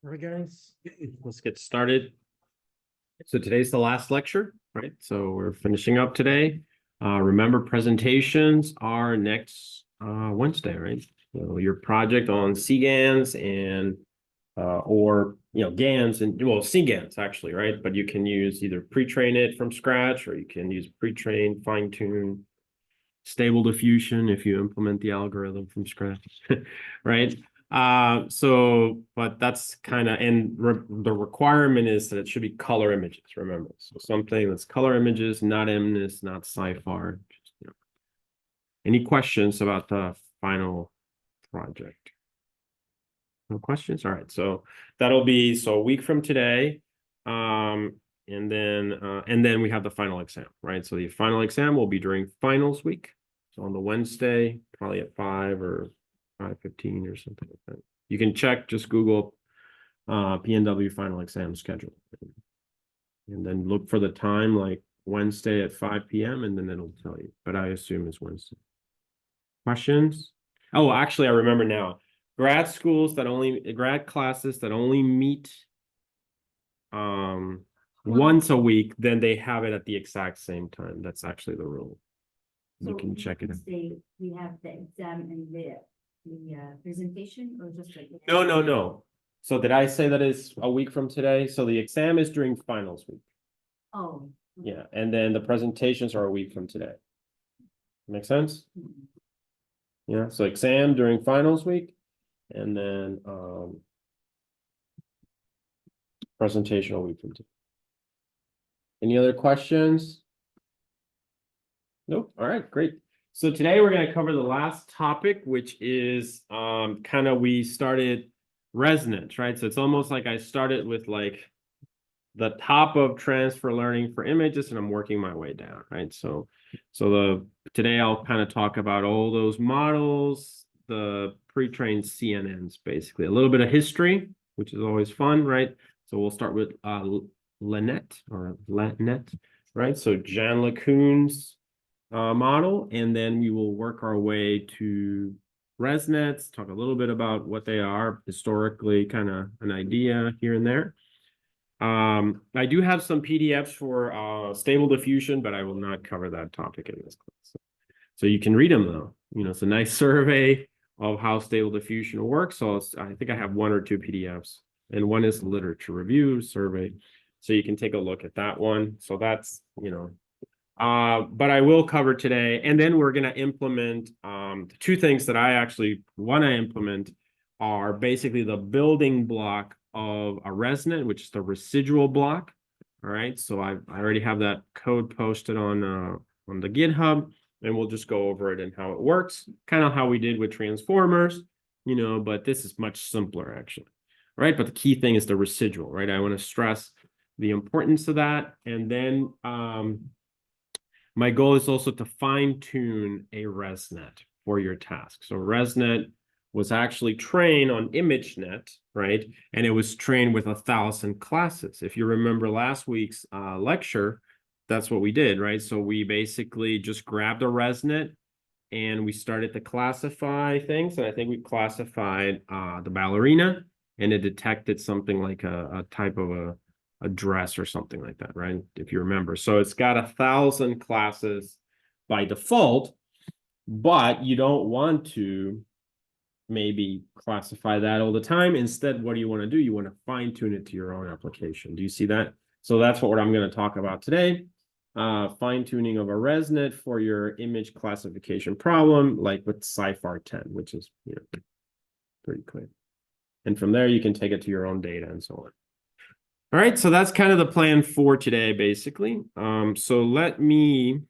All right, guys, let's get started. So today's the last lecture, right? So we're finishing up today. Remember, presentations are next Wednesday, right? So your project on CGANs and or GANs and CGANs actually, right? But you can use either pre-train it from scratch, or you can use pre-train, fine-tune, stable diffusion if you implement the algorithm from scratch, right? But that's kind of, and the requirement is that it should be color images, remember. So something that's color images, not MNIST, not sci-far. Any questions about the final project? No questions? All right, so that'll be a week from today. And then we have the final exam, right? So the final exam will be during finals week. So on the Wednesday, probably at 5 or 5:15 or something like that. You can check, just Google PNW final exam schedule. And then look for the time, like Wednesday at 5 p.m. and then it'll tell you. But I assume it's Wednesday. Questions? Oh, actually, I remember now. Grad classes that only meet once a week, then they have it at the exact same time. That's actually the rule. You can check it out. We have the exam and the presentation, or just like No. So did I say that is a week from today? So the exam is during finals week. Oh. Yeah, and then the presentations are a week from today. Make sense? Yeah, so exam during finals week, and then presentation a week from today. Any other questions? Nope. All right, great. So today we're going to cover the last topic, which is we started ResNets, right? So it's almost like I started with like the top of transfer learning for images, and I'm working my way down, right? Today I'll kind of talk about all those models, the pre-trained CNNs, basically a little bit of history, which is always fun, right? So we'll start with LeNet, right? So Jan LeCun's model, and then we will work our way to ResNets, talk a little bit about what they are historically, kind of an idea here and there. I do have some PDFs for stable diffusion, but I will not cover that topic in this class. So you can read them though. It's a nice survey of how stable diffusion works. So I think I have 1 or 2 PDFs, and one is literature review survey. So you can take a look at that one. So that's, but I will cover today. And then we're going to implement the 2 things that I actually want to implement are basically the building block of a ResNet, which is the residual block. All right, so I already have that code posted on the GitHub, and we'll just go over it and how it works, kind of how we did with transformers, but this is much simpler actually, right? But the key thing is the residual, right? I want to stress the importance of that, and then my goal is also to fine-tune a ResNet for your task. So ResNet was actually trained on ImageNet, right? And it was trained with 1,000 classes. If you remember last week's lecture, that's what we did, right? So we basically just grabbed a ResNet and we started to classify things. And I think we classified the ballerina, and it detected something like a type of a dress or something like that, right? If you remember. So it's got 1,000 classes by default, but you don't want to maybe classify that all the time. Instead, what do you want to do? You want to fine tune it to your own application. Do you see that? So that's what I'm going to talk about today. Fine tuning of a ResNet for your image classification problem, like with Sci-Far 10, which is pretty clear. And from there, you can take it to your own data and so on. All right, so that's kind of the plan for today, basically. So let me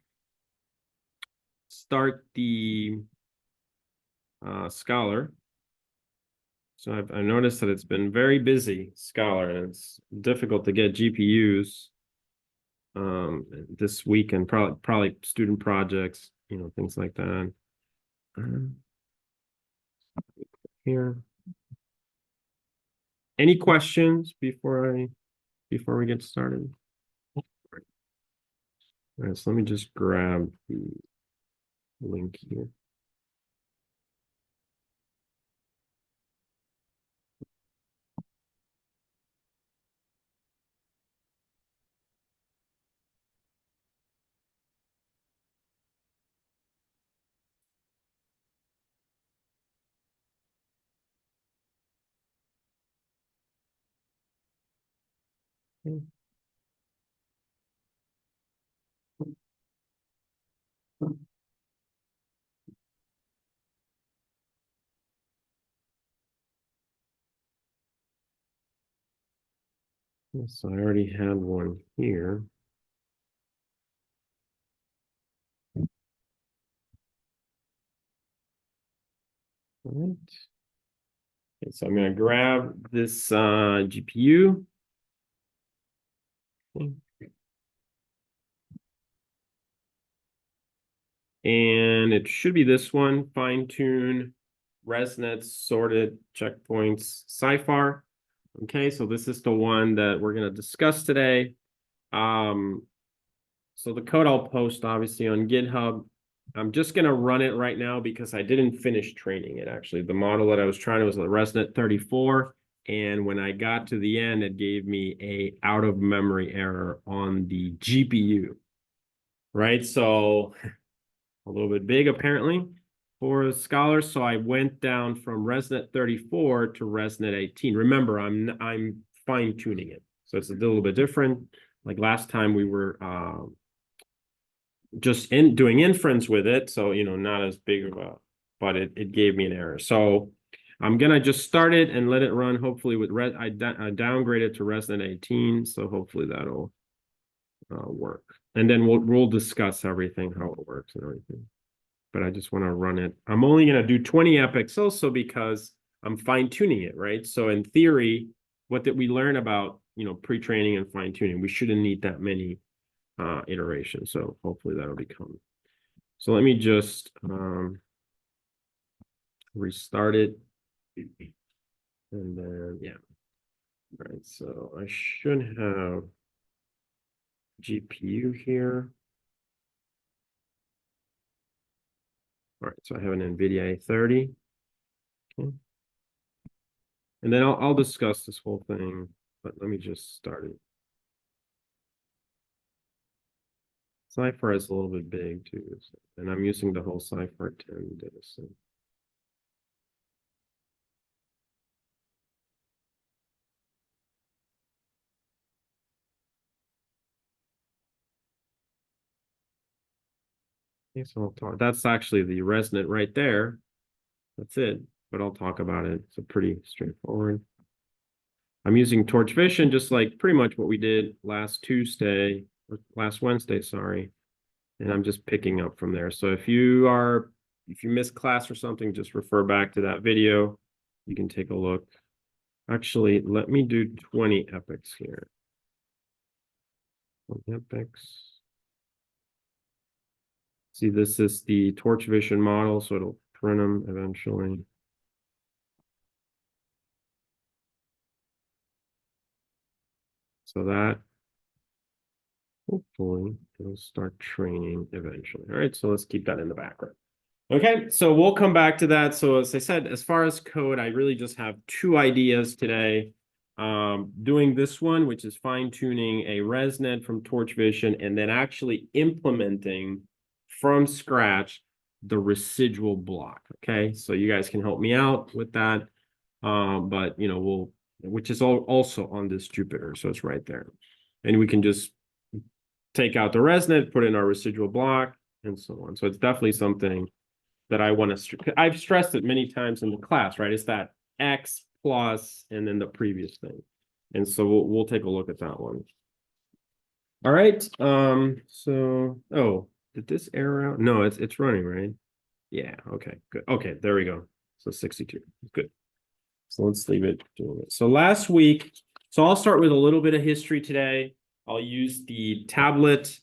start the Scholar. So I've noticed that it's been very busy, Scholar, and it's difficult to get GPUs this week, and probably student projects, things like that. Here. Any questions before we get started? All right, so let me just grab the link here. Okay. So I already had one here. All right. Okay, so I'm going to grab this GPU. Okay. And it should be this one, fine-tune, ResNets, sorted, checkpoints, CIFAR. Okay, so this is the one that we're going to discuss today. So the code I'll post obviously on GitHub. I'm just going to run it right now because I didn't finish training it actually. The model that I was trying was the ResNet 34. And when I got to the end, it gave me a out of memory error on the GPU. Right, so a little bit big apparently for scholars. So I went down from ResNet 34 to ResNet 18. Remember, I'm fine tuning it, so it's a little bit different. Like last time we were just doing inference with it, so not as big of a, but it gave me an error. So I'm gonna just start it and let it run. Hopefully with I downgraded to ResNet 18, so hopefully that'll work. And then we'll discuss everything, how it works and everything. But I just want to run it. I'm only going to do 20 epochs also because I'm fine-tuning it, right? So in theory, what did we learn about, pre-training and fine-tuning? We shouldn't need that many iterations. So hopefully that'll become. So let me just restart it. And then, yeah. All right, so I should have GPU here. All right, so I have an NVIDIA A30. Okay. And then I'll discuss this whole thing, but let me just start it. CIFAR is a little bit big too, and I'm using the whole CIFAR 10 data set. Okay, so I'll talk. That's actually the ResNet right there. That's it, but I'll talk about it. It's a pretty straightforward. I'm using Torch Vision, just like pretty much what we did last Wednesday, sorry. And I'm just picking up from there. So if you missed class or something, just refer back to that video. You can take a look. Actually, let me do 20 epochs here. 20 epochs. See, this is the Torch Vision model, so it'll print them eventually. So that hopefully it'll start training eventually. All right, so let's keep that in the background. Okay, so we'll come back to that. So as I said, as far as code, I really just have two ideas today. Doing this one, which is fine-tuning a ResNet from Torch Vision, and then actually implementing from scratch the residual block. Okay, so you guys can help me out with that. But which is also on this Jupyter, so it's right there. And we can just take out the ResNet, put in our residual block, and so on. So it's definitely something that I want to, I've stressed it many times in the class, right? It's that X plus and then the previous thing. And so we'll take a look at that one. All right. Did this error out? No, it's running, right? Yeah, okay, good. Okay, there we go. So 62, good. So let's leave it doing it. So last week, so I'll start with a little bit of history today. I'll use the tablet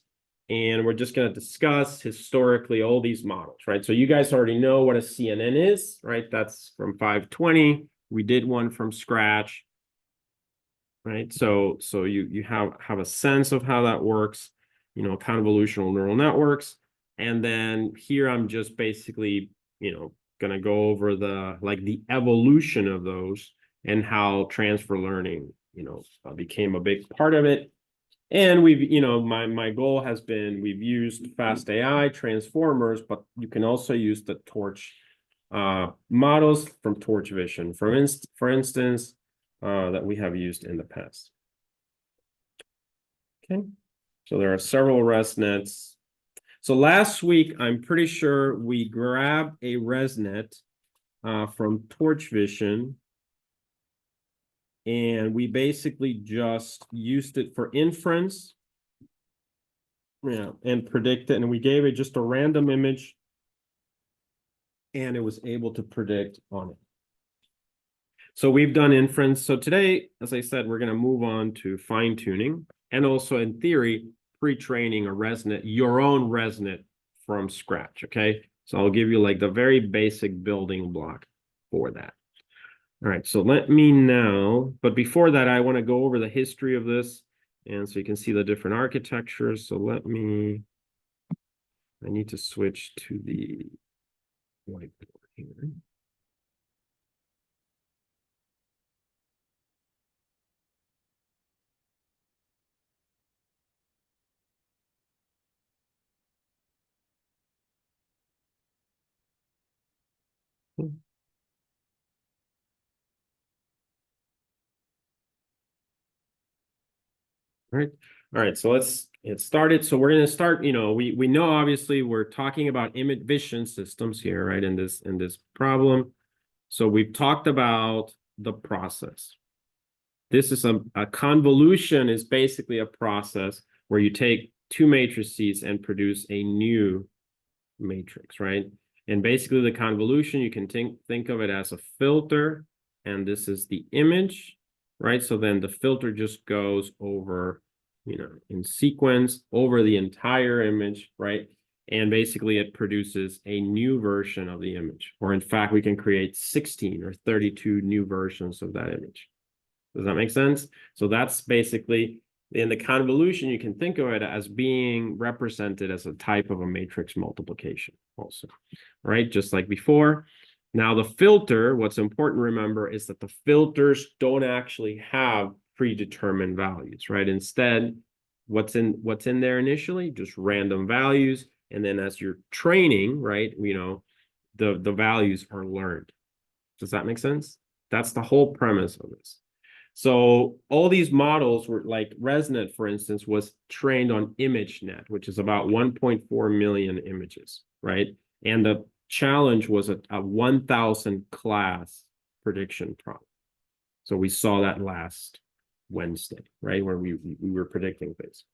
and we're just going to discuss historically all these models, right? So you guys already know what a CNN is, right? That's from 520. We did one from scratch, right? So you have a sense of how that works, convolutional neural networks. And then here I'm just basically, going to go over the evolution of those and how transfer learning, became a big part of it. And we've, my goal has been, we've used fast AI transformers, but you can also use the Torch models from Torch Vision, for instance, that we have used in the past. Okay, so there are several ResNets. So last week, I'm pretty sure we grabbed a ResNet from Torch Vision, and we basically just used it for inference, yeah, and predict it, and we gave it just a random image, and it was able to predict on it. So we've done inference. So today, as I said, we're going to move on to fine-tuning, and also in theory, pre-training a ResNet, your own ResNet from scratch, okay? So I'll give you like the very basic building block for that. All right, so let me now, but before that, I want to go over the history of this, and so you can see the different architectures. So I need to switch to the whiteboard here. All right, so let's get started. So we're going to start, we know obviously we're talking about image vision systems here, right, in this problem. So we've talked about the process. This is a convolution is basically a process where you take two matrices and produce a new matrix, right? And basically the convolution, you can think of it as a filter, and this is the image, right? So then the filter just goes over, in sequence over the entire image, right? And basically it produces a new version of the image. Or in fact, we can create 16 or 32 new versions of that image. Does that make sense? So that's basically, in the convolution, you can think of it as being represented as a type of a matrix multiplication also, right? Just like before. Now the filter, what's important to remember is that the filters don't actually have predetermined values, right? Instead, what's in there initially? Just random values. And then as you're training, right, the values are learned. Does that make sense? That's the whole premise of this. So all these models were like ResNet, for instance, was trained on ImageNet, which is about 1.4 million images, right? And the challenge was a 1,000 class prediction problem. So we saw that last Wednesday, right? Where we were predicting things.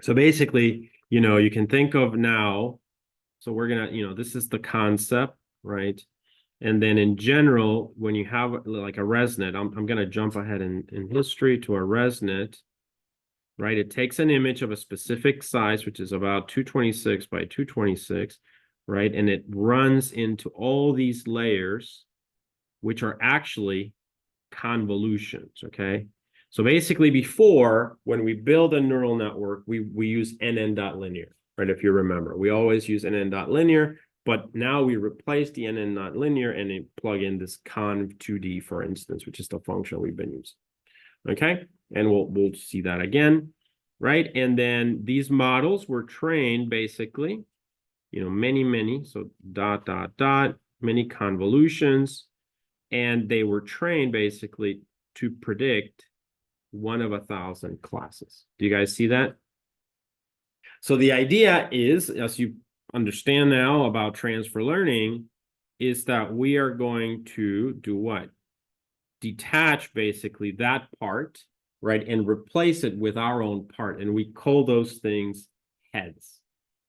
So basically, you can think of now, so we're going to, this is the concept, right? And then in general, when you have like a ResNet, I'm going to jump ahead in history to a ResNet, right? It takes an image of a specific size, which is about 226 by 226, right? And it runs into all these layers, which are actually convolutions, okay? So basically before, when we build a neural network, we use nn.linear, right? If you remember, we always use nn.linear. But now we replace the nn.linear and plug in this conv2d, for instance, which is the function we've been using. Okay, and we'll see that again, right? And then these models were trained basically, many, so ... many convolutions, and they were trained basically to predict 1 of 1,000 classes. Do you guys see that? So the idea is, as you understand now about transfer learning, is that we are going to do what? Detach basically that part, right? And replace it with our own part. And we call those things heads.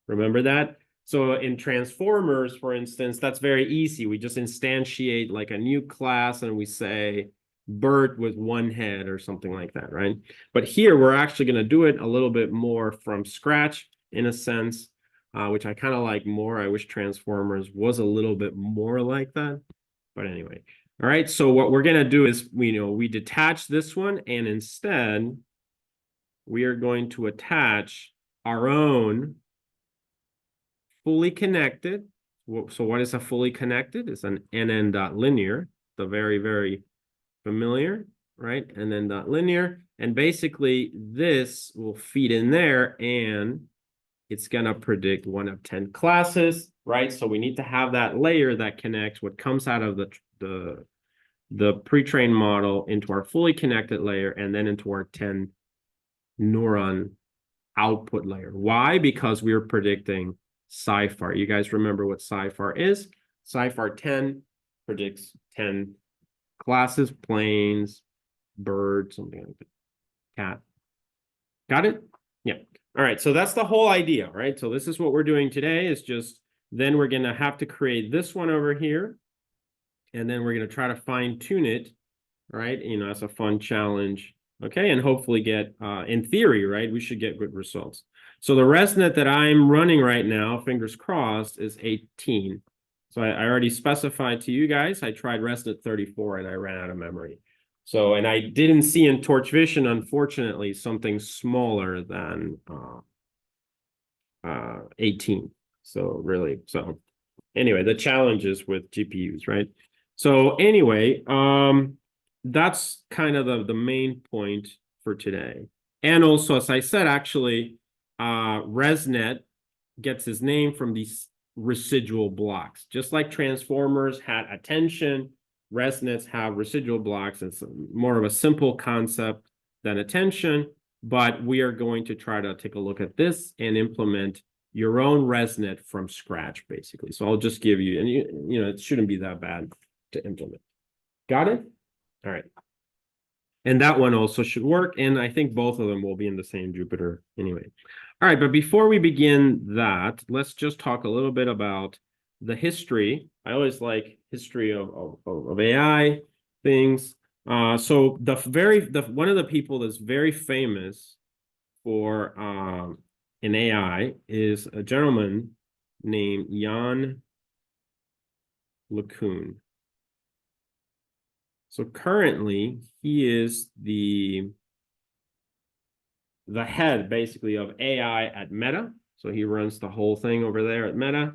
Remember that? So in transformers, for instance, that's very easy. We just instantiate like a new class and we say Bert with 1 head or something like that, right? But here we're actually going to do it a little bit more from scratch in a sense. Which I kind of like more. I wish Transformers was a little bit more like that. But anyway, all right. So what we're going to do is, we detach this one, and instead, we are going to attach our own fully connected. So what is a fully connected? It's an nn.linear, the very, very familiar, right? nn.linear. And basically, this will feed in there, and it's going to predict 1 of 10 classes, right? So we need to have that layer that connects what comes out of the pre-trained model into our fully connected layer and then into our 10 neuron output layer. Why? Because we're predicting CIFAR. You guys remember what CIFAR is? CIFAR 10 predicts 10 classes, planes, birds, something like that. Cat. Got it? Yeah. All right. So that's the whole idea, right? So this is what we're doing today is just then we're going to have to create this one over here. And then we're going to try to fine tune it, right? You know, as a fun challenge. Okay. And hopefully get, in theory, right? We should get good results. So the ResNet that I'm running right now, fingers crossed, is 18. So I already specified to you guys, I tried ResNet 34 and I ran out of memory. So, and I didn't see in Torch Vision, unfortunately, something smaller than 18. So really, so anyway, the challenges with GPUs, right? So anyway, that's kind of the main point for today. And also, as I said, actually, ResNet gets his name from these residual blocks. Just like transformers had attention, ResNets have residual blocks. It's more of a simple concept than attention, but we are going to try to take a look at this and implement your own ResNet from scratch, basically. So I'll just give you, and you know, it shouldn't be that bad to implement. Got it? All right. And that one also should work. And I think both of them will be in the same Jupyter anyway. All right, but before we begin that, let's just talk a little bit about the history. I always like history of AI things. So one of the people that's very famous for in AI is a gentleman named Jan LeCun. So currently, he is the head, basically, of AI at Meta. So he runs the whole thing over there at Meta.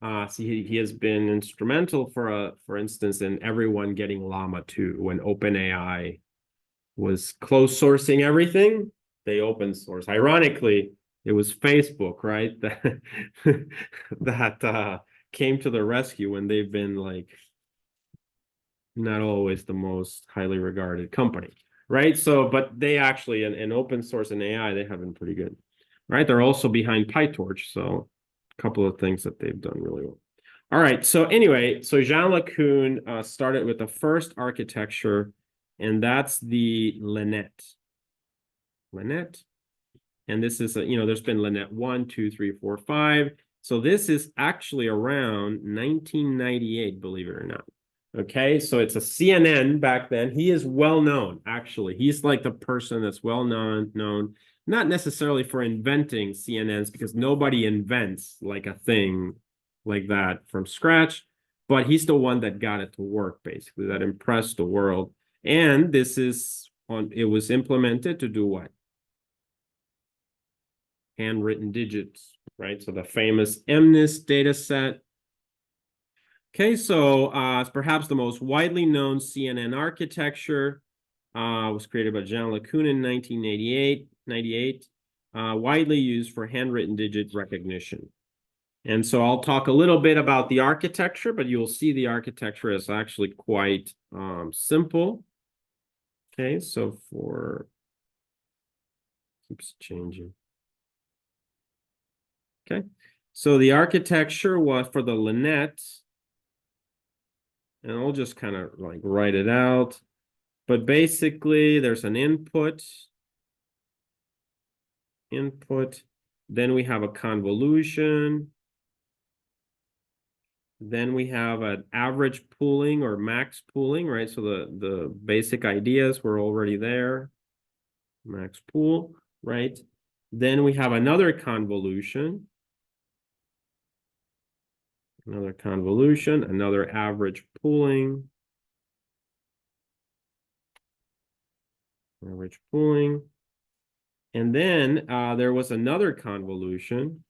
So he has been instrumental for instance, in everyone getting Llama 2 when OpenAI was closed sourcing everything. They open source. Ironically, it was Facebook, right? That came to the rescue when they've been like not always the most highly regarded company, right? So, but they actually, in open source and AI, they have been pretty good, right? They're also behind PyTorch, so a couple of things that they've done really well. All right, so anyway, so Jean LeCun started with the first architecture, and that's the LeNet. LeNet. And this is, you know, there's been LeNet 1, 2, 3, 4, 5. So this is actually around 1998, believe it or not. Okay, so it's a CNN back then. He is well known, actually. He's like the person that's well known, not necessarily for inventing CNNs, because nobody invents like a thing like that from scratch, but he's the one that got it to work, basically, that impressed the world. And this is it was implemented to do what? Handwritten digits, right? So the famous MNIST data set. Okay, so it's perhaps the most widely known CNN architecture. Was created by Jean LeCun in 1998, widely used for handwritten digit recognition. And so I'll talk a little bit about the architecture, but you'll see the architecture is actually quite simple. Okay, so keeps changing. Okay, so the architecture was for the LeNet, and I'll just kind of like write it out. But basically, there's an input, then we have a convolution, then we have an average pooling or max pooling, right? So the basic ideas were already there, max pool, right? Then we have another convolution, another average pooling, and then there was another convolution.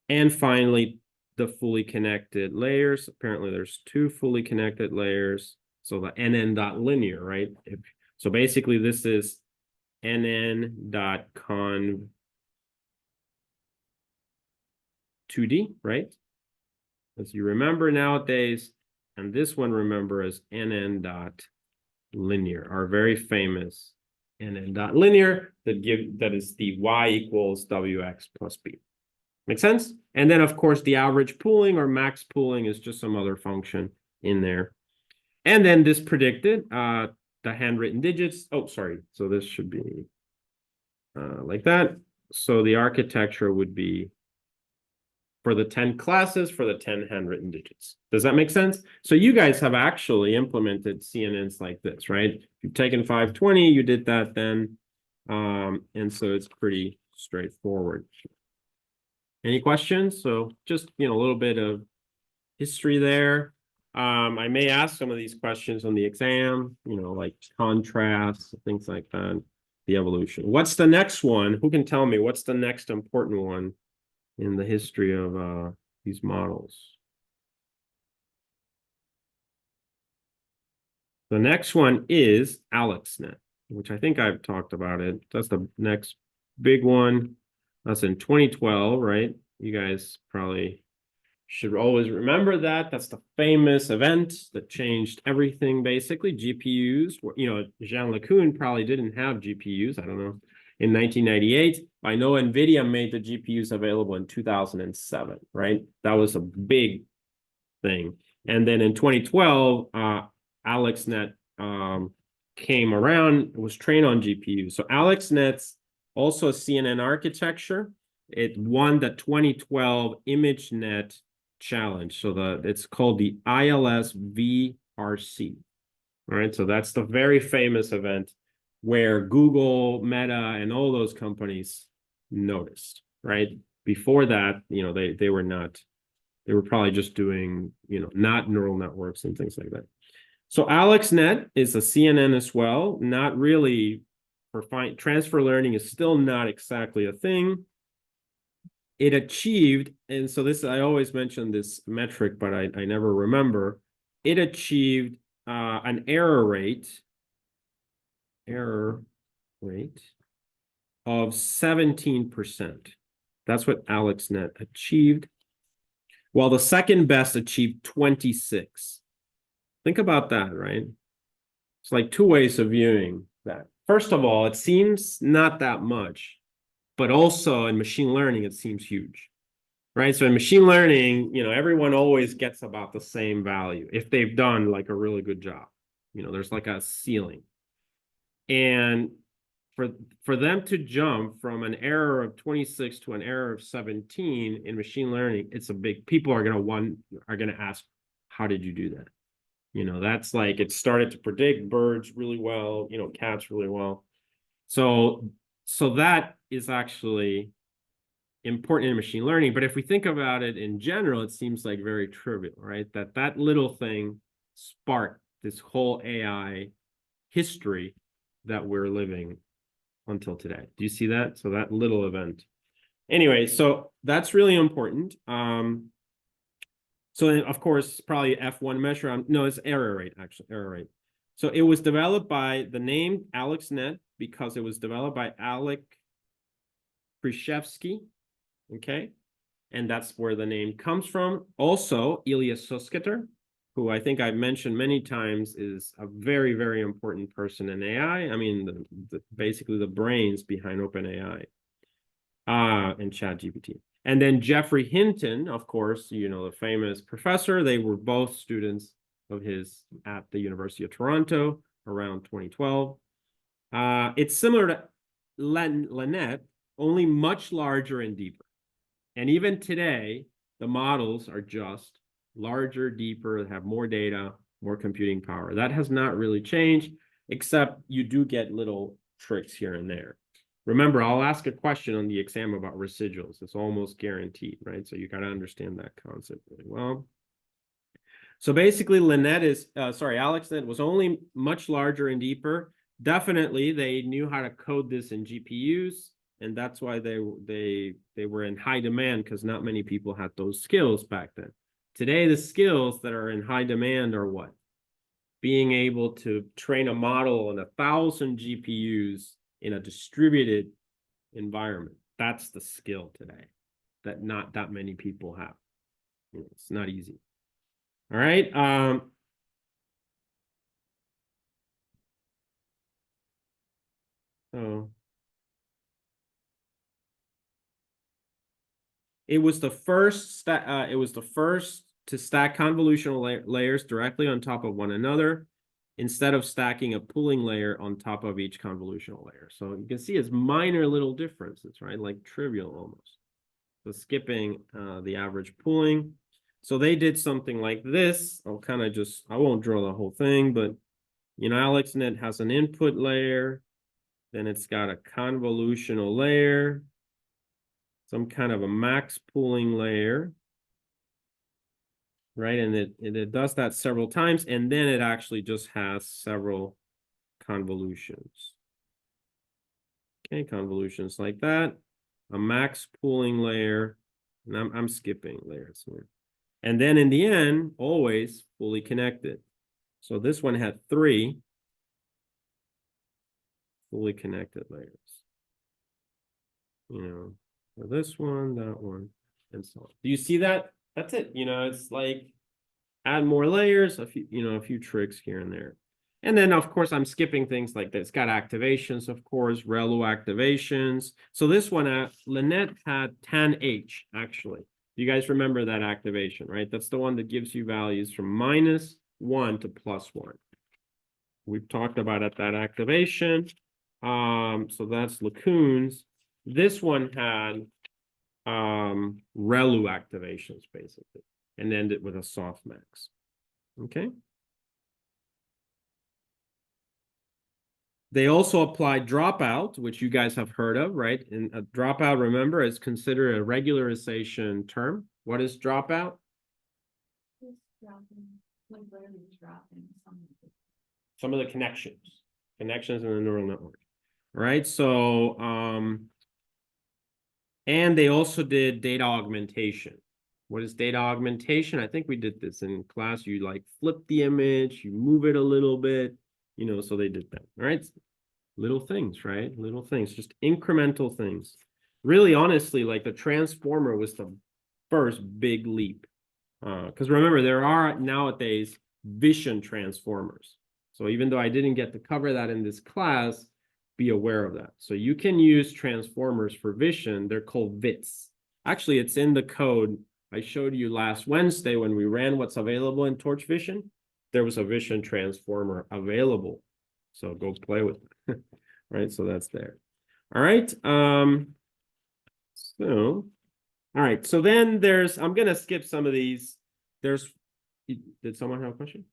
And finally, the fully connected layers. Apparently, there's two fully connected layers. So the nn.linear, right? So basically, this is nn.conv 2D, right? As you remember nowadays, and this one, remember, as nn.linear. linear, our very famous NN dot linear that is the y equals wx plus b. Make sense? And then, of course, the average pooling or max pooling is just some other function in there. And then this predicted the handwritten digits. Oh, sorry. So this should be like that. So the architecture would be for the 10 classes for the 10 handwritten digits. Does that make sense? So you guys have actually implemented CNNs like this, right? If you've taken 520, you did that then. And so it's pretty straightforward. Any questions? So just, a little bit of history there. I may ask some of these questions on the exam, like contrast, things like that, the evolution. What's the next one? Who can tell me what's the next important one in the history of these models? The next one is AlexNet, which I think I've talked about it. That's the next big one. That's in 2012, right? You guys probably should always remember that. That's the famous event that changed everything, basically. GPUs, Jean LeCun probably didn't have GPUs, I don't know, in 1998. I know NVIDIA made the GPUs available in 2007, right? That was a big thing. And then in 2012, AlexNet came around, was trained on GPUs. So AlexNet's also a CNN architecture. It won the 2012 ImageNet challenge. So it's called the ILS VRC. All right, so that's the very famous event where Google, Meta, and all those companies noticed, right? Before that, they were not, they were probably just doing, not neural networks and things like that. So AlexNet is a CNN as well, not really for transfer learning is still not exactly a thing. It achieved, and so this, I always mention this metric, but I never remember. It achieved an error rate of 17%. That's what AlexNet achieved. While the second best achieved 26. Think about that, right? It's like two ways of viewing that. First of all, it seems not that much, but also in machine learning, it seems huge, right? So in machine learning, everyone always gets about the same value if they've done like a really good job. There's like a ceiling. And for them to jump from an error of 26 to an error of 17 in machine learning, it's a big, people are going to ask, how did you do that? That's like, it started to predict birds really well, cats really well. So that is actually important in machine learning. But if we think about it in general, it seems like very trivial, right? That little thing sparked this whole AI history that we're living until today. Do you see that? So that little event. Anyway, so that's really important. So of course, probably F1 measure. No, it's error rate, actually, error rate. So it was developed by the name AlexNet because it was developed by Alek Krzyzewski, okay? And that's where the name comes from. Also, Ilya Sutsketer, who I think I've mentioned many times, is a very, very important person in AI. I mean, basically the brains behind OpenAI and ChatGPT. And then Geoffrey Hinton, of course, the famous professor. They were both students of his at the University of Toronto around 2012. It's similar to LeNet, only much larger and deeper. And even today, the models are just larger, deeper, have more data, more computing power. That has not really changed, except you do get little tricks here and there. Remember, I'll ask a question on the exam about residuals. It's almost guaranteed, right? So you got to understand that concept really well. So basically, AlexNet was only much larger and deeper. Definitely, they knew how to code this in GPUs, and that's why they were in high demand, because not many people had those skills back then. Today, the skills that are in high demand are what? Being able to train a model on 1,000 GPUs in a distributed environment. That's the skill today that not that many people have. It's not easy. All right. So it was the first to stack convolutional layers directly on top of one another instead of stacking a pooling layer on top of each convolutional layer. So you can see it's minor little differences, right? Like trivial almost. So skipping the average pooling. So they did something like this. I won't draw the whole thing, but you know, AlexNet has an input layer. Then it's got a convolutional layer, some kind of a max pooling layer, right? And it does that several times, and then it actually just has several convolutions. Okay, convolutions like that, a max pooling layer, and I'm skipping layers here. And then in the end, always fully connected. So this one had 3 fully connected layers. You know, for this one, that one, and so on. Do you see that? That's it. You know, it's like add more layers, a few tricks here and there. And then, of course, I'm skipping things like this. It's got activations, of course, relu activations. So this one, LeNet had tan-H, actually. You guys remember that activation, right? That's the one that gives you values from -1 to +1. We've talked about that activation. So that's LeCun's. This one had relu activations, basically, and ended with a softmax. Okay. They also applied dropout, which you guys have heard of, right? And a dropout, remember, is considered a regularization term. What is dropout? Some of the connections in the neural network, right? So, and they also did data augmentation. What is data augmentation? I think we did this in class. You like flip the image, you move it a little bit, you know, so they did that, all right? Little things, right? Little things, just incremental things. Really, honestly, like the transformer was the first big leap. Because remember, there are nowadays vision transformers. So even though I didn't get to cover that in this class, be aware of that. So you can use transformers for vision. They're called VITs. Actually, it's in the code I showed you last Wednesday when we ran what's available in Torch Vision. There was a vision transformer available. So go play with it. Right, so that's there. All right. All right. So then I'm gonna skip some of these. Did someone have a question?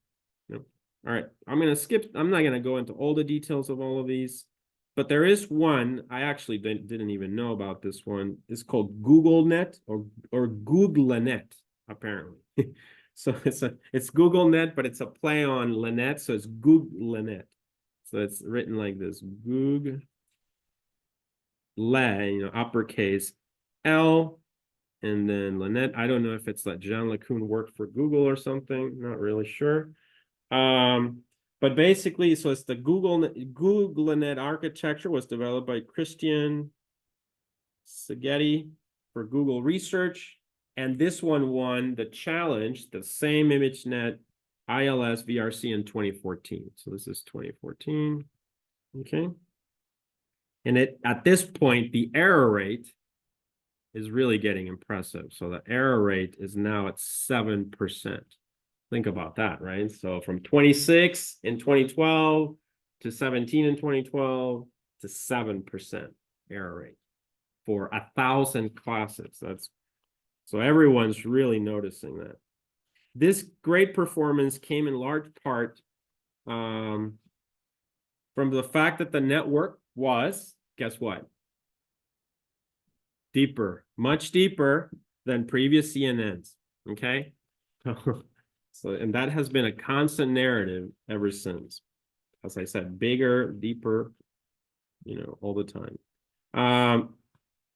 No. All right. I'm not gonna go into all the details of all of these, but there is one I actually didn't even know about. This one. It's called GoogleNet or GoogleNet, apparently. So it's GoogleNet, but it's a play on LeNet, so it's GoogleNet. So it's written like this: Google, uppercase L, and then LeNet. I don't know if it's like John LeCun worked for Google or something. Not really sure. But basically, so it's the GoogleNet architecture was developed by Christian Szigeti for Google Research. And this one won the challenge, the same ImageNet ILS VRC in 2014. So this is 2014. Okay. And at this point, the error rate is really getting impressive. So the error rate is now at 7%. Think about that, right? So from 26 in 2012 to 17 in 2012 to 7% error rate for 1,000 classes. So everyone's really noticing that. This great performance came in large part from the fact that the network was, guess what? Deeper, much deeper than previous CNNs, okay? So, and that has been a constant narrative ever since. As I said, bigger, deeper, all the time.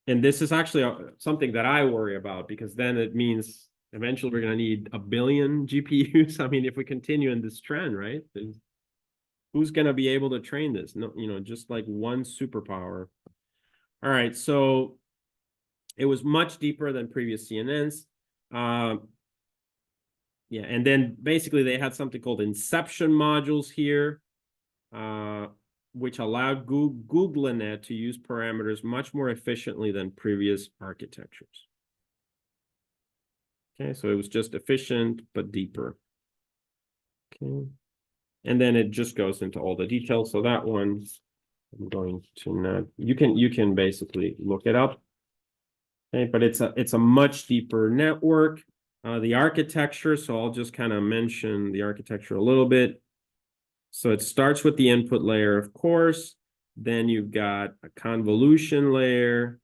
And this is actually something that I worry about, because then it means eventually we're going to need 1 billion GPUs. I mean, if we continue in this trend, right? Who's going to be able to train this? No, just like one superpower. All right, so it was much deeper than previous CNNs. Yeah, and then basically they had something called inception modules here, which allowed Google LeNet to use parameters much more efficiently than previous architectures. Okay, so it was just efficient, but deeper. Okay. And then it just goes into all the details. So that one, I'm going to not, you can basically look it up. Okay, but it's a much deeper network. The architecture, so I'll just kind of mention the architecture a little bit. So it starts with the input layer, of course. Then you've got a convolution layer.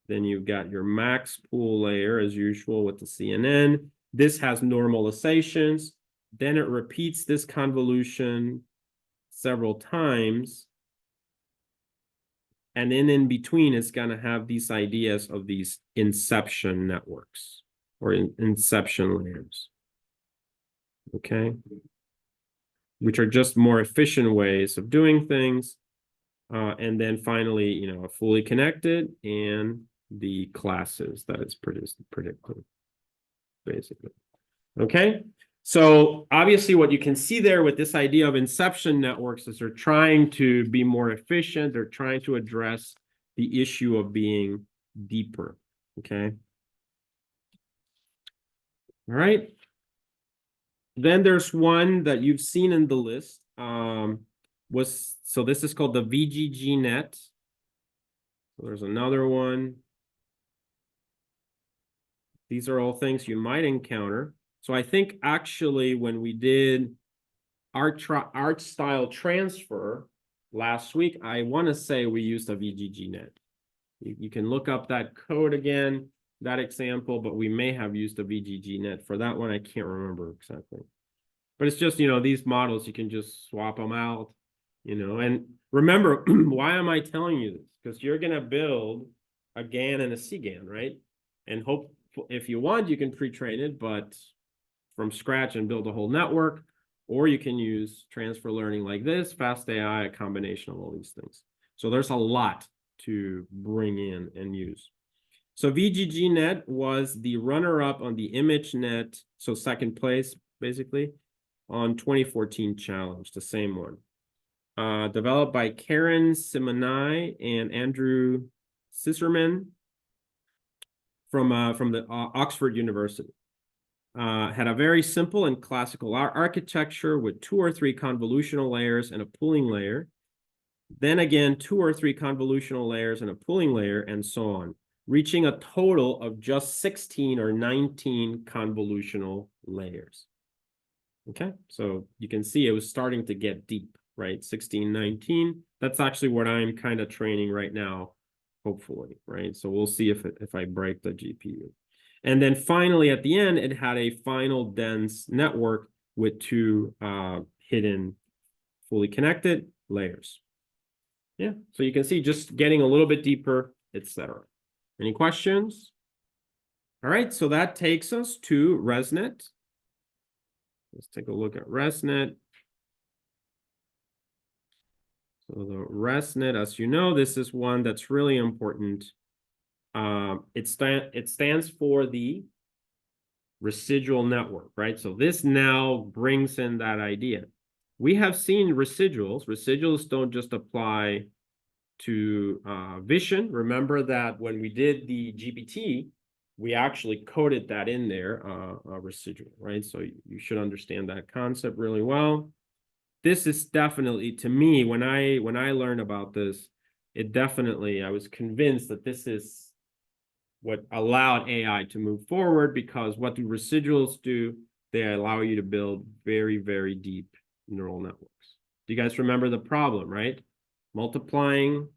Then you've got your max pool layer, as usual, with the CNN. This has normalizations. Then it repeats this convolution several times. And then in between, it's going to have these ideas of these inception networks or inception layers. Okay. Which are just more efficient ways of doing things. And then finally, you know, fully connected and the classes that it's predicting, basically. Okay. So obviously what you can see there with this idea of inception networks is they're trying to be more efficient. They're trying to address the issue of being deeper. Okay. All right. Then there's one that you've seen in the list. So this is called the VGG net. So there's another one. These are all things you might encounter. So I think actually when we did art style transfer last week, I want to say we used a VGG net. You can look up that code again, that example, but we may have used a VGG net. For that one, I can't remember exactly. But it's just, you know, these models, you can just swap them out, you know. And remember, why am I telling you this? Because you're going to build a GAN and a CGAN, right? And hope if you want, you can pre-train it, but from scratch and build a whole network, or you can use transfer learning like this, fast AI, a combination of all these things. So there's a lot to bring in and use. So VGGNet was the runner-up on the ImageNet, so second place, basically, on 2014 challenge, the same one. Developed by Karen Simonai and Andrew Sisserman from the Oxford University. Had a very simple and classical architecture with 2 or 3 convolutional layers and a pooling layer. Then again, 2 or 3 convolutional layers and a pooling layer, and so on, reaching a total of just 16 or 19 convolutional layers. Okay, so you can see it was starting to get deep, right? 16, 19. That's actually what I'm kind of training right now, hopefully, right? So we'll see if I break the GPU. And then finally, at the end, it had a final dense network with 2 hidden, fully connected layers. Yeah, so you can see just getting a little bit deeper, etc. Any questions? All right, so that takes us to ResNet. Let's take a look at ResNet. So the ResNet, as you know, this is one that's really important. It stands for the residual network, right? So this now brings in that idea. We have seen residuals. Residuals don't just apply to vision. Remember that when we did the GPT, we actually coded that in there, a residual, right? So you should understand that concept really well. This is definitely, to me, when I learned about this, I was convinced that this is what allowed AI to move forward, because what do residuals do? They allow you to build very, very deep neural networks. Do you guys remember the problem, right? Multiplying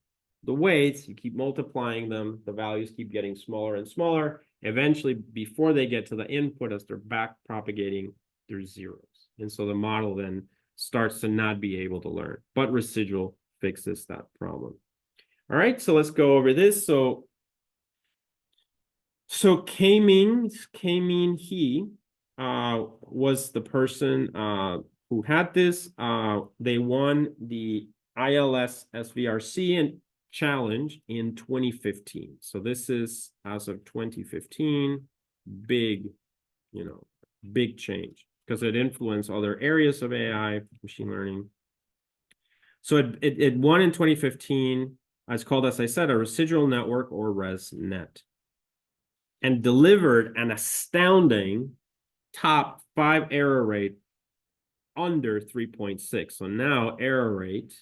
the weights, you keep multiplying them, the values keep getting smaller and smaller. Eventually, before they get to the input, as they're back propagating, there's zeros. And so the model then starts to not be able to learn, but residual fixes that problem. All right, so let's go over this. So K-Min He was the person who had this. They won the ILS SVRC and challenge in 2015. So this is as of 2015, big change, because it influenced other areas of AI, machine learning. So it won in 2015. It's called, as I said, a residual network or ResNet, and delivered an astounding top 5 error rate under 3.6. So now error rate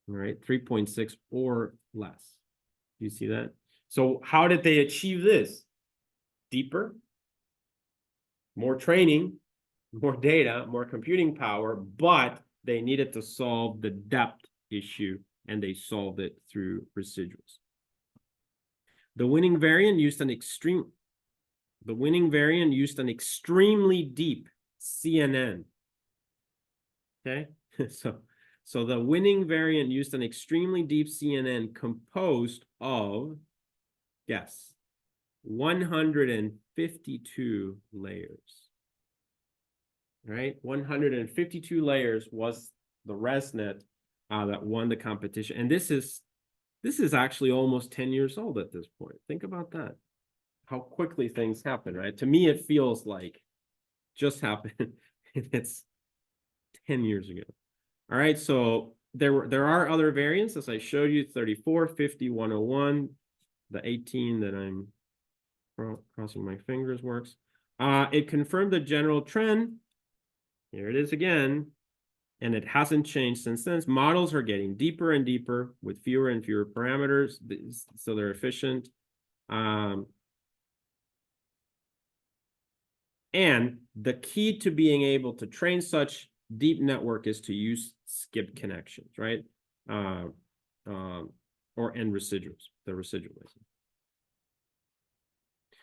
all right, 3.6 or less. You see that? So how did they achieve this? Deeper, more training, more data, more computing power, but they needed to solve the depth issue, and they solved it through residuals. The winning variant used an extremely deep CNN. Okay, so the winning variant used an extremely deep CNN composed of, guess, 152 layers. Right, 152 layers was the ResNet that won the competition, and this is actually almost 10 years old at this point. Think about that, how quickly things happen, right? To me, it feels like just happened. It's 10 years ago. All right, so there are other variants, as I showed you, 34, 50, 101, the 18 that I'm crossing my fingers works. It confirmed the general trend. Here it is again, and it hasn't changed since then. Models are getting deeper and deeper with fewer and fewer parameters, so they're efficient. And the key to being able to train such deep network is to use skip connections, right? Or and residuals, the residualism.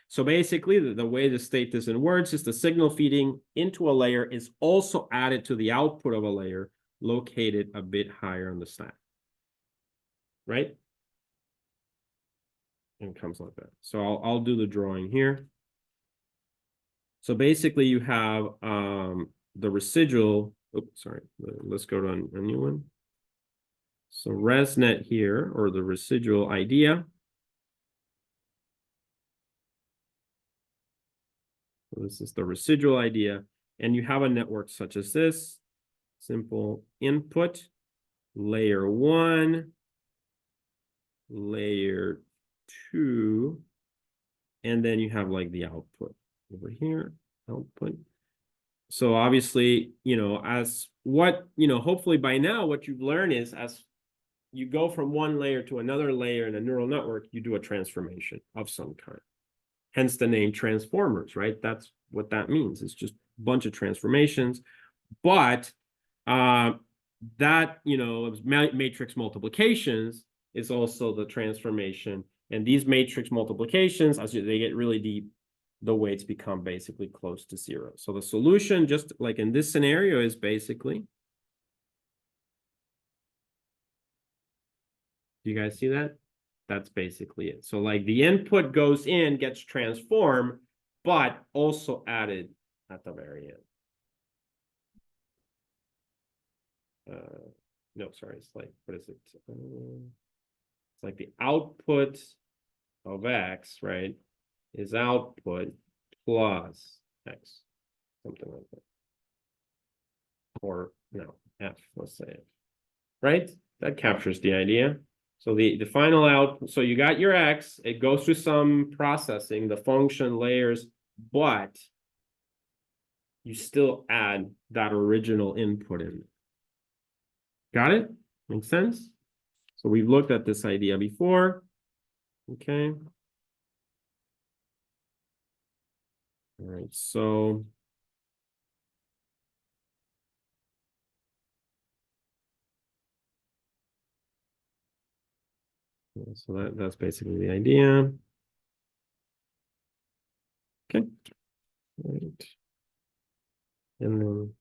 So basically, the way to state this in words is the signal feeding into a layer is also added to the output of a layer located a bit higher on the stack, right? And it comes like that. So I'll do the drawing here. So basically, you have the residual. Oops, sorry. Let's go to a new one. So ResNet here, or the residual idea. So this is the residual idea, and you have a network such as this. Simple input, layer 1, layer 2, and then you have like the output over here, output. So obviously, as what, hopefully by now what you've learned is, as you go from one layer to another layer in a neural network, you do a transformation of some kind. Hence the name transformers, right? That's what that means. It's just a bunch of transformations. But that, matrix multiplications is also the transformation. And these matrix multiplications, as they get really deep, the weights become basically close to 0. So the solution, just like in this scenario, is basically, do you guys see that? That's basically it. So like the input goes in, gets transformed, but also added at the very end. No, sorry, it's like, what is it? It's like the output of X, right, is output plus X, something like that. Or no, F, let's say it, right? That captures the idea. So the final output, so you got your X, it goes through some processing, the function layers, but you still add that original input in. Got it? Makes sense? So we've looked at this idea before. Okay. All right, so that's basically the idea. Okay. All right. And then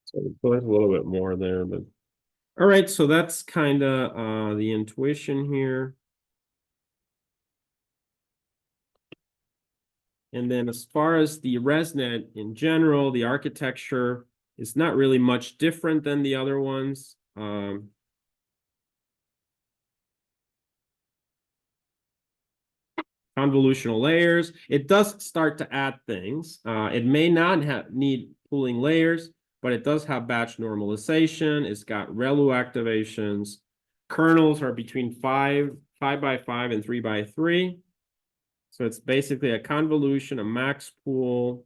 so there's a little bit more there, but all right, so that's kind of the intuition here. And then as far as the ResNet in general, the architecture, It's not really much different than the other ones. Convolutional layers. It does start to add things. It may not need pooling layers, but it does have batch normalization. It's got ReLU activations. Kernels are between 5 by 5 and 3 by 3. So it's basically a convolution, a max pool,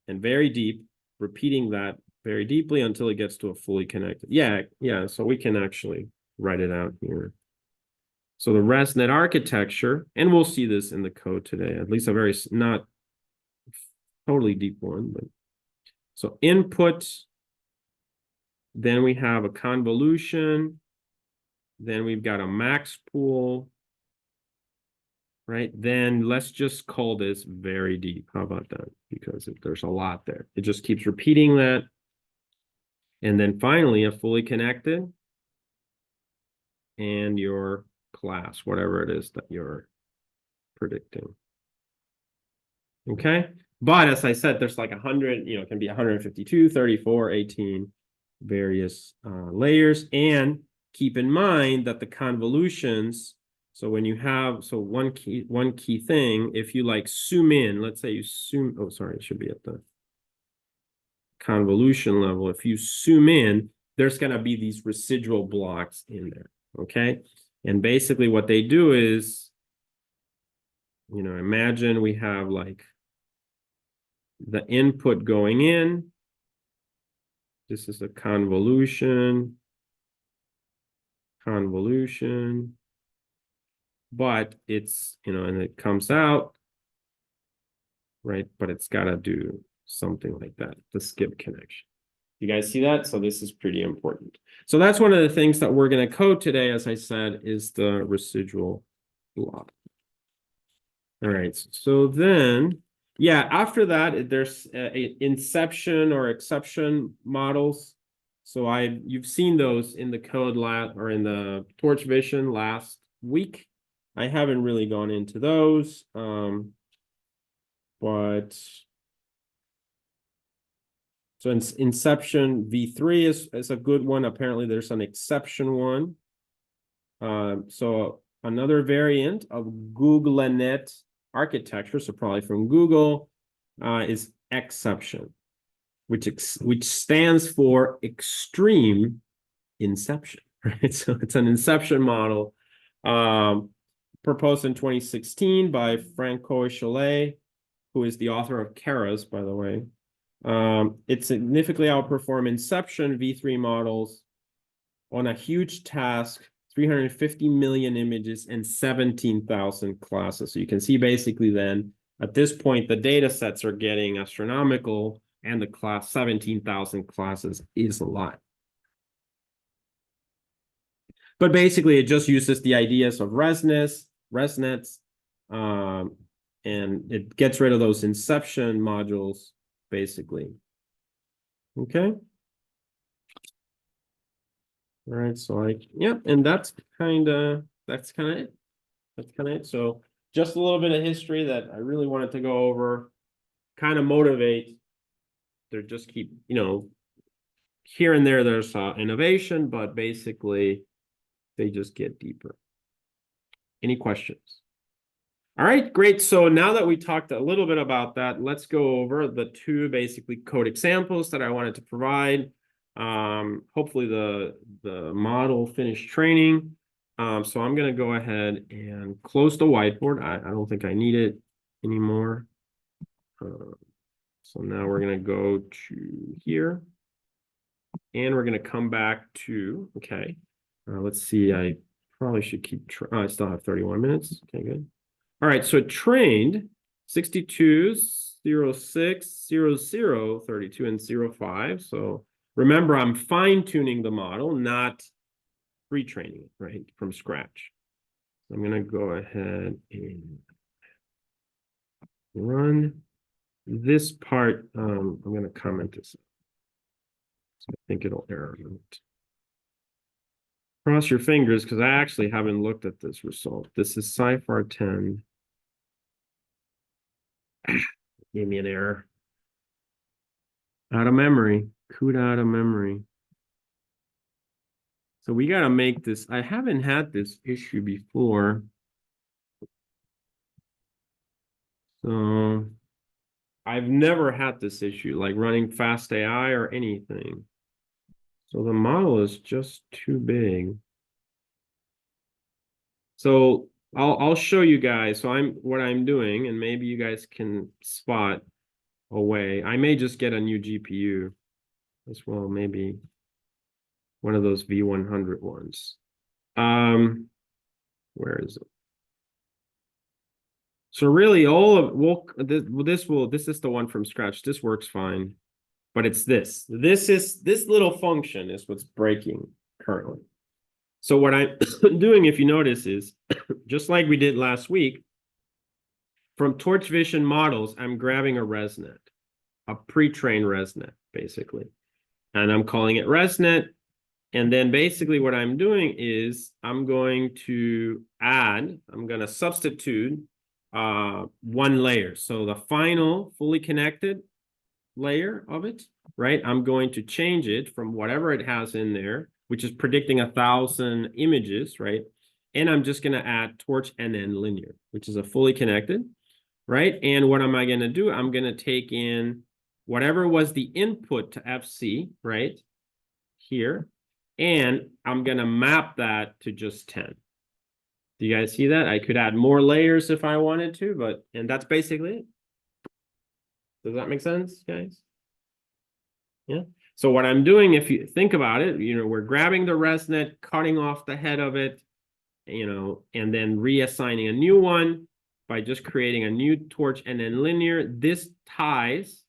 and very deep, repeating that very deeply until it gets to a fully connected. Yeah, so we can actually write it out here. So the ResNet architecture, and we'll see this in the code today, at least a very not totally deep one, but so input, then we have a convolution, then we've got a max pool, right? Then let's just call this very deep. How about that? Because there's a lot there. It just keeps repeating that. And then finally, a fully connected and your class, whatever it is that you're predicting. Okay. But as I said, there's like 100, it can be 152, 34, 18, various layers. And keep in mind that the convolutions, so when you have, so one key thing, if you like zoom in, let's say you zoom, oh, sorry, it should be at the convolution level. If you zoom in, there's going to be these residual blocks in there. Okay. And basically what they do is, imagine we have like the input going in. This is a convolution, but it's, and it comes out, right? But it's got to do something like that, the skip connection. You guys see that? So this is pretty important. So that's one of the things that we're going to code today, as I said, is the residual block. All right, so then, yeah, after that, there's inception or exception models. So you've seen those in the code or in the Torch Vision last week. I haven't really gone into those, but so inception V3 is a good one. Apparently, there's an exception one. So another variant of Google LeNet architecture, so probably from Google, is exception, which stands for extreme inception, right? So it's an inception model proposed in 2016 by Francois Chalet, who is the author of Keras, by the way. It significantly outperformed inception V3 models on a huge task, 350 million images and 17,000 classes. So you can see basically then at this point, the data sets are getting astronomical, and the class 17,000 classes is a lot. But basically, it just uses the ideas of ResNets, and it gets rid of those inception modules, basically. Okay. All right, so and that's kind of it. So just a little bit of history that I really wanted to go over, kind of motivate. They just keep, here and there, there's innovation, but basically they just get deeper. Any questions? All right, great. So now that we talked a little bit about that, let's go over the two basically code examples that I wanted to provide. Hopefully the model finished training. So I'm going to go ahead and close the whiteboard. I don't think I need it anymore. So now we're going to go to here, and we're going to come back to, okay, let's see. I probably should keep, I still have 31 minutes. Okay, good. All right, so it trained 62, 06, 00, 32, and 05. So remember, I'm fine-tuning the model, not retraining it, right, from scratch. I'm going to go ahead and run this part. I'm going to comment this. So I think it'll error out. Cross your fingers, because I actually haven't looked at this result. This is Cypher 10. Gave me an error. Out of memory. CUDA out of memory. So we got to make this. I haven't had this issue before. So I've never had this issue, like running fast AI or anything. So the model is just too big. So I'll show you guys. So what I'm doing, and maybe you guys can spot a way. I may just get a new GPU as well, maybe one of those V100 ones. Where is it? So really all of this is the one from scratch. This works fine, but it's this. This little function is what's breaking currently. So what I'm doing, if you notice, is just like we did last week, from Torch Vision models, I'm grabbing a ResNet, a pre-trained ResNet, basically. And I'm calling it ResNet. And then basically what I'm doing is I'm going to substitute one layer. So the final fully connected layer of it, right? I'm going to change it from whatever it has in there, which is predicting 1,000 images, right? And I'm just going to add torch and then linear, which is a fully connected, right? And what am I going to do? I'm going to take in whatever was the input to FC, right? Here. And I'm going to map that to just 10. Do you guys see that? I could add more layers if I wanted to, and that's basically it. Does that make sense, guys? Yeah. So what I'm doing, if you think about it, we're grabbing the ResNet, cutting off the head of it, and then reassigning a new one by just creating a new torch and then linear. This ties,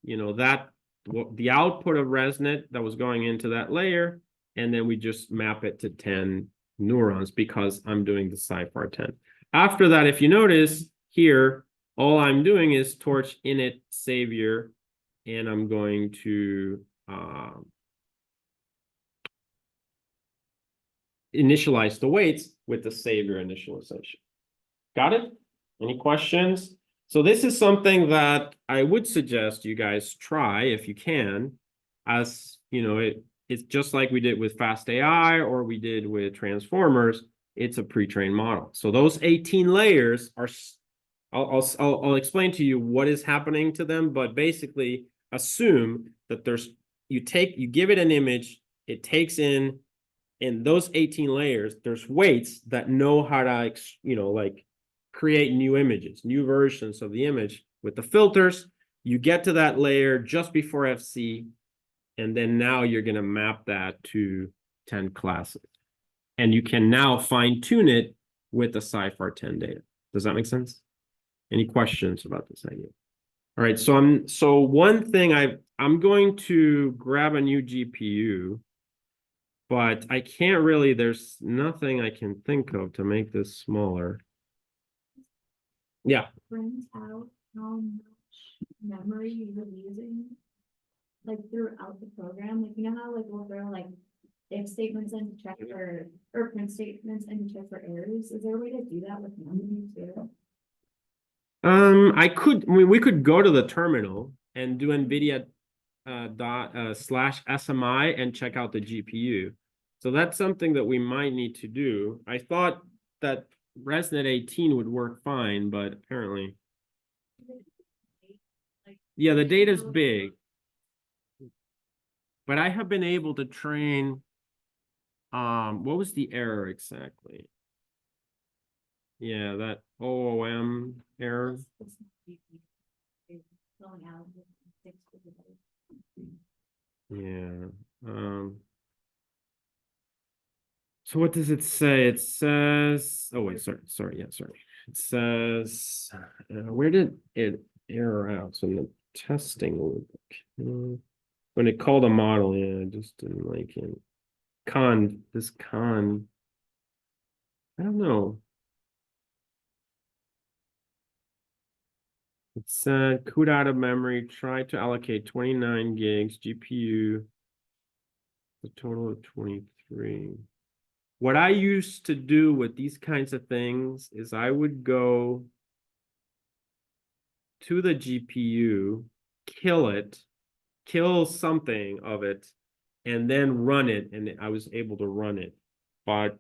the output of ResNet that was going into that layer, and then we just map it to 10 neurons because I'm doing the CIFAR 10. After that, if you notice here, all I'm doing is torch init savior, and I'm going to initialize the weights with the savior initialization. Got it? Any questions? So this is something that I would suggest you guys try if you can, as it's just like we did with fast AI or we did with transformers. It's a pre-trained model. So those 18 layers are, I'll explain to you what is happening to them, but basically assume that you give it an image, it takes in those 18 layers, there's weights that know how to, like create new images, new versions of the image with the filters. You get to that layer just before FC, and then now you're going to map that to 10 classes. And you can now fine tune it with the CIFAR 10 data. Does that make sense? Any questions about this idea? All right, so one thing I'm going to grab a new GPU, but I can't really, there's nothing I can think of to make this smaller. Yeah. Print out how much memory you were using, like throughout the program. Like, how like we'll throw like if statements and check for or print statements and check for errors. Is there a way to do that with memory too? We could go to the terminal and do NVIDIA /SMI and check out the GPU. So that's something that we might need to do. I thought that ResNet 18 would work fine, but apparently. Yeah, the data's big. But I have been able to train, what was the error exactly? Yeah, that OOM error. Yeah. So what does it say? It says, oh wait, sorry. It says, where did it error out? So in the testing loop, when it called a model, yeah, I just didn't like it. This I don't know. It said CUDA out of memory, try to allocate 29 gigs, GPU, a total of 23. What I used to do with these kinds of things is I would go to the GPU, kill it, kill something of it and then run it, and I was able to run it. But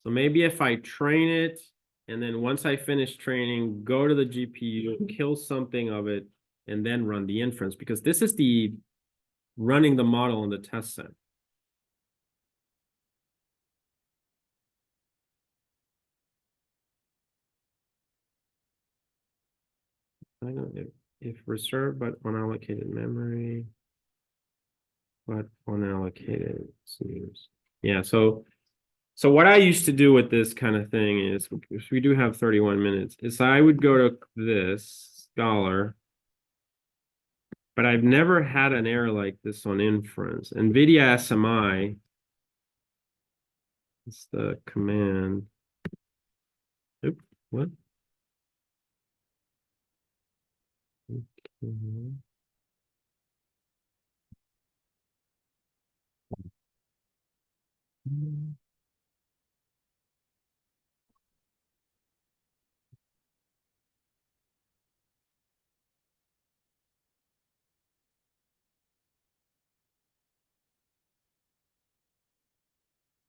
so maybe if I train it, and then once I finish training, go to the GPU, kill something of it, and then run the inference, because this is the running the model in the test set. I know if reserved but unallocated memory, but unallocated seems. Yeah, so what I used to do with this kind of thing is, if we do have 31 minutes, is I would go to this Scholar, but I've never had an error like this on inference. NVIDIA SMI is the command. Oop, what? Okay.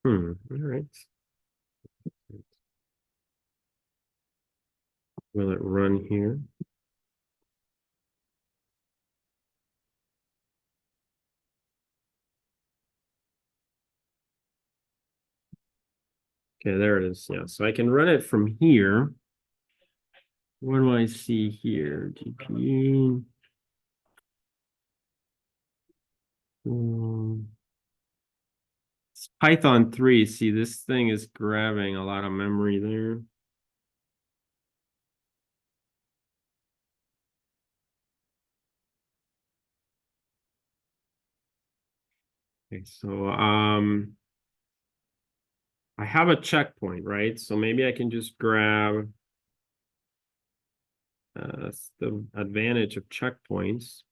All right. Will it run here? Okay, there it is. Yeah, so I can run it from here. What do I see here? GPU. It's Python 3. See, this thing is grabbing a lot of memory there. Okay, so I have a checkpoint, right? So maybe I can just grab the advantage of checkpoints.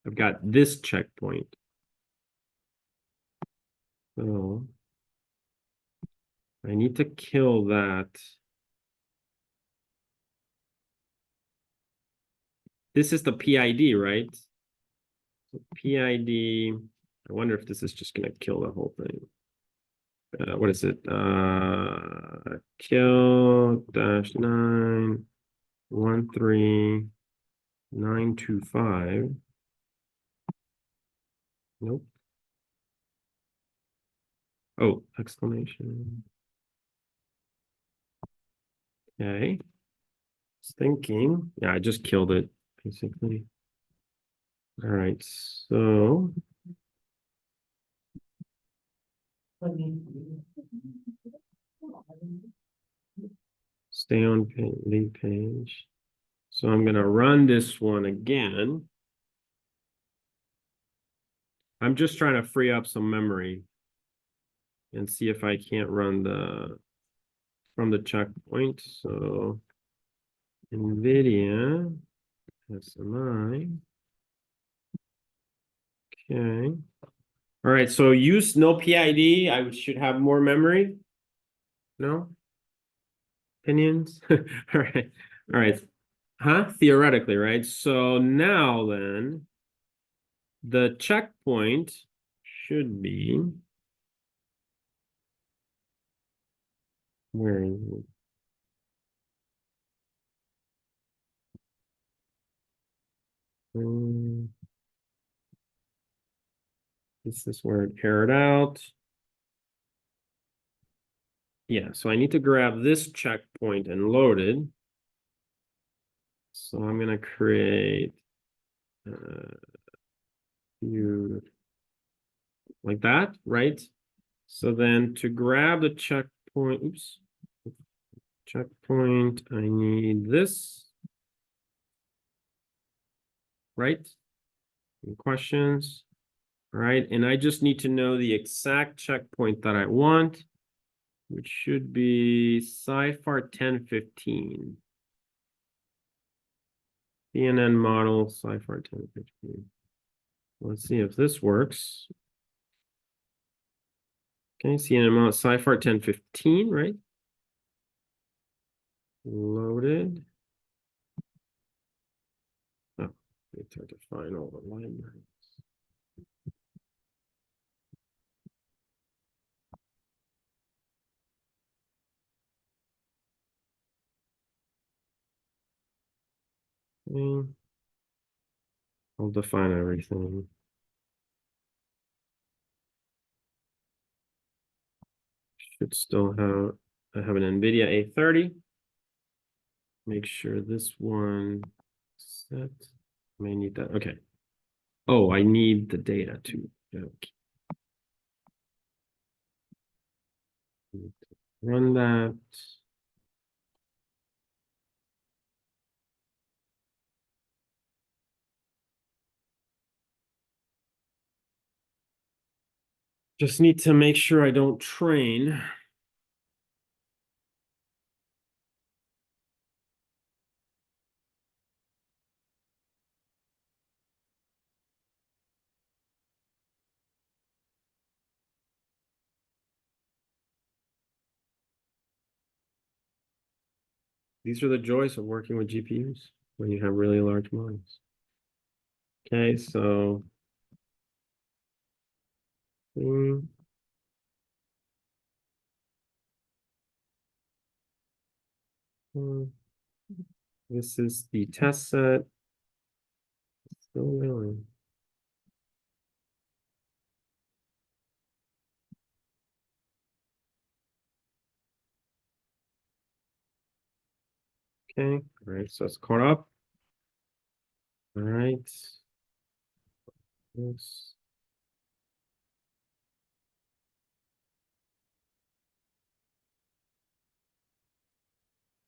I've got this checkpoint. So I need to kill that. This is the PID, right? So PID, I wonder if this is just going to kill the whole thing. What is it? Kill -9 13925. Nope. Oh, exclamation. Okay. Just thinking. Yeah, I just killed it, basically. All right, so stay on lead page. So I'm going to run this one again. I'm just trying to free up some memory and see if I can't run from the checkpoint. So NVIDIA SMI. Okay. All right, so use no PID. I should have more memory. No? Opinions? All right. All right. Huh? Theoretically, right? So now then, the checkpoint should be, where is it? This is where it errored out. Yeah, so I need to grab this checkpoint and load it. So I'm going to create you like that, right? So then to grab the checkpoint, oops, checkpoint, I need this, right? Any questions? All right, and I just need to know the exact checkpoint that I want, which should be Sci-Far 1015. CNN model, Sci-Far 1015. Let's see if this works. Okay, CNN model, Sci-Far 1015, right? Loaded. Oh, It's hard to find all the libraries. I'll define everything. Should still have, I have an NVIDIA A30. Make sure this one set. May need that. Okay. Oh, I need the data too. Okay. Run that. Just need to make sure I don't train. These are the joys of working with GPUs when you have really large models. Okay, so this is the test set. Still going. Okay, all right, so it's caught up. All right. Yes.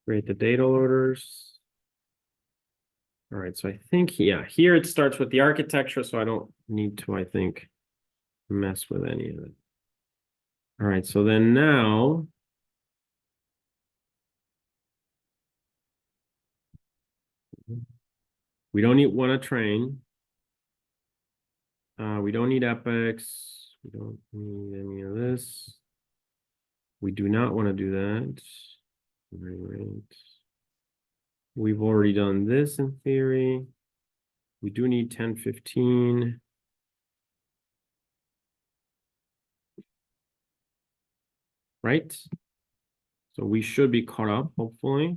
Create the data loaders. All right, so I think, yeah, here it starts with the architecture, so I don't need to, I think, mess with any of it. All right, so then now, we don't want to train. We don't need epics. We don't need any of this. We do not want to do that. Right. We've already done this in theory. We do need 1015. Right? So we should be caught up, hopefully.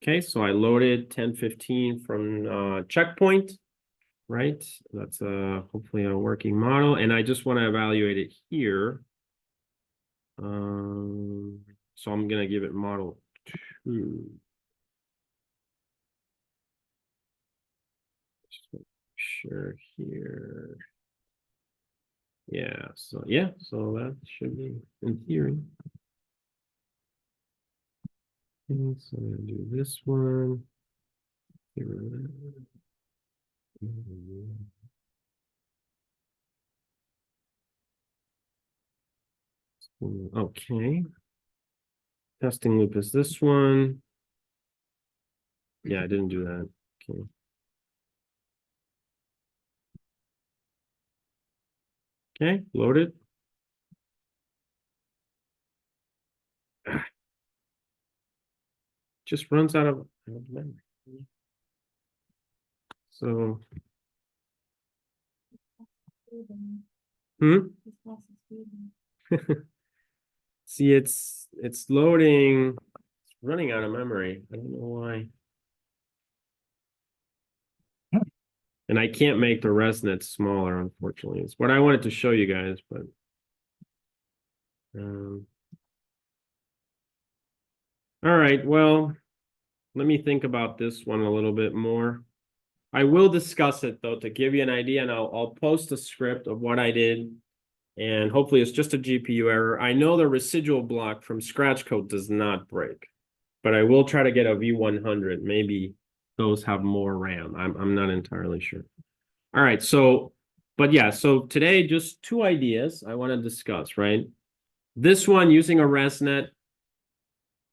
Okay, so I loaded 1015 from checkpoint, right? That's hopefully a working model. And I just want to evaluate it here. So I'm going to give it model 2. Just make sure here. Yeah, so that should be in theory. Okay, so I'm gonna do this one. Okay. Testing loop is this one. Yeah, I didn't do that. Okay. Okay, loaded. Just runs out of memory. So, see, it's loading, it's running out of memory. I don't know why. And I can't make the ResNets smaller, unfortunately. It's what I wanted to show you guys, but all right, well, let me think about this one a little bit more. I will discuss it though to give you an idea, and I'll post a script of what I did, and hopefully it's just a GPU error. I know the residual block from scratch code does not break, but I will try to get a V100. Maybe those have more RAM. I'm not entirely sure. All right, so, but yeah, so today just 2 ideas I want to discuss, right? This one using a ResNet,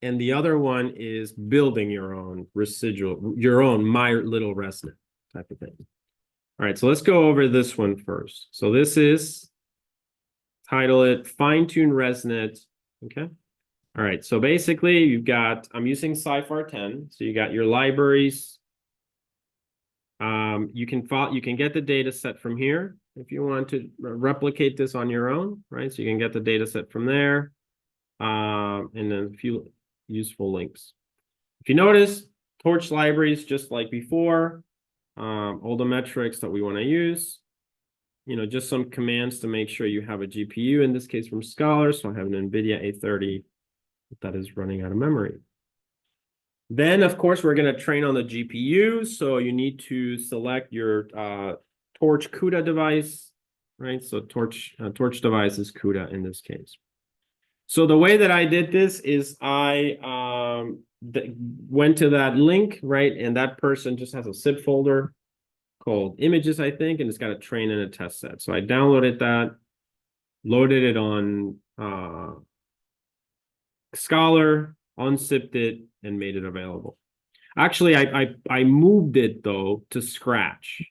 and the other one is building your own residual, your own my little ResNet type of thing. All right, so let's go over this one first. So this is, title it fine-tune ResNet. Okay. All right, so basically you've got, I'm using Cypher 10. So you got your libraries. You can get the data set from here if you want to replicate this on your own, right? So you can get the data set from there, and then a few useful links. If you notice, torch libraries just like before, all the metrics that we want to use, just some commands to make sure you have a GPU, in this case from Scholar. So I have an NVIDIA A30 that is running out of memory. Then, of course, we're going to train on the GPU. So you need to select your Torch CUDA device, right? So Torch device is CUDA in this case. So the way that I did this is I went to that link, right? And that person just has a zip folder called images, I think, and it's got a train and a test set. So I downloaded that, loaded it on Scholar, unzipped it, and made it available. Actually, I moved it though to Scratch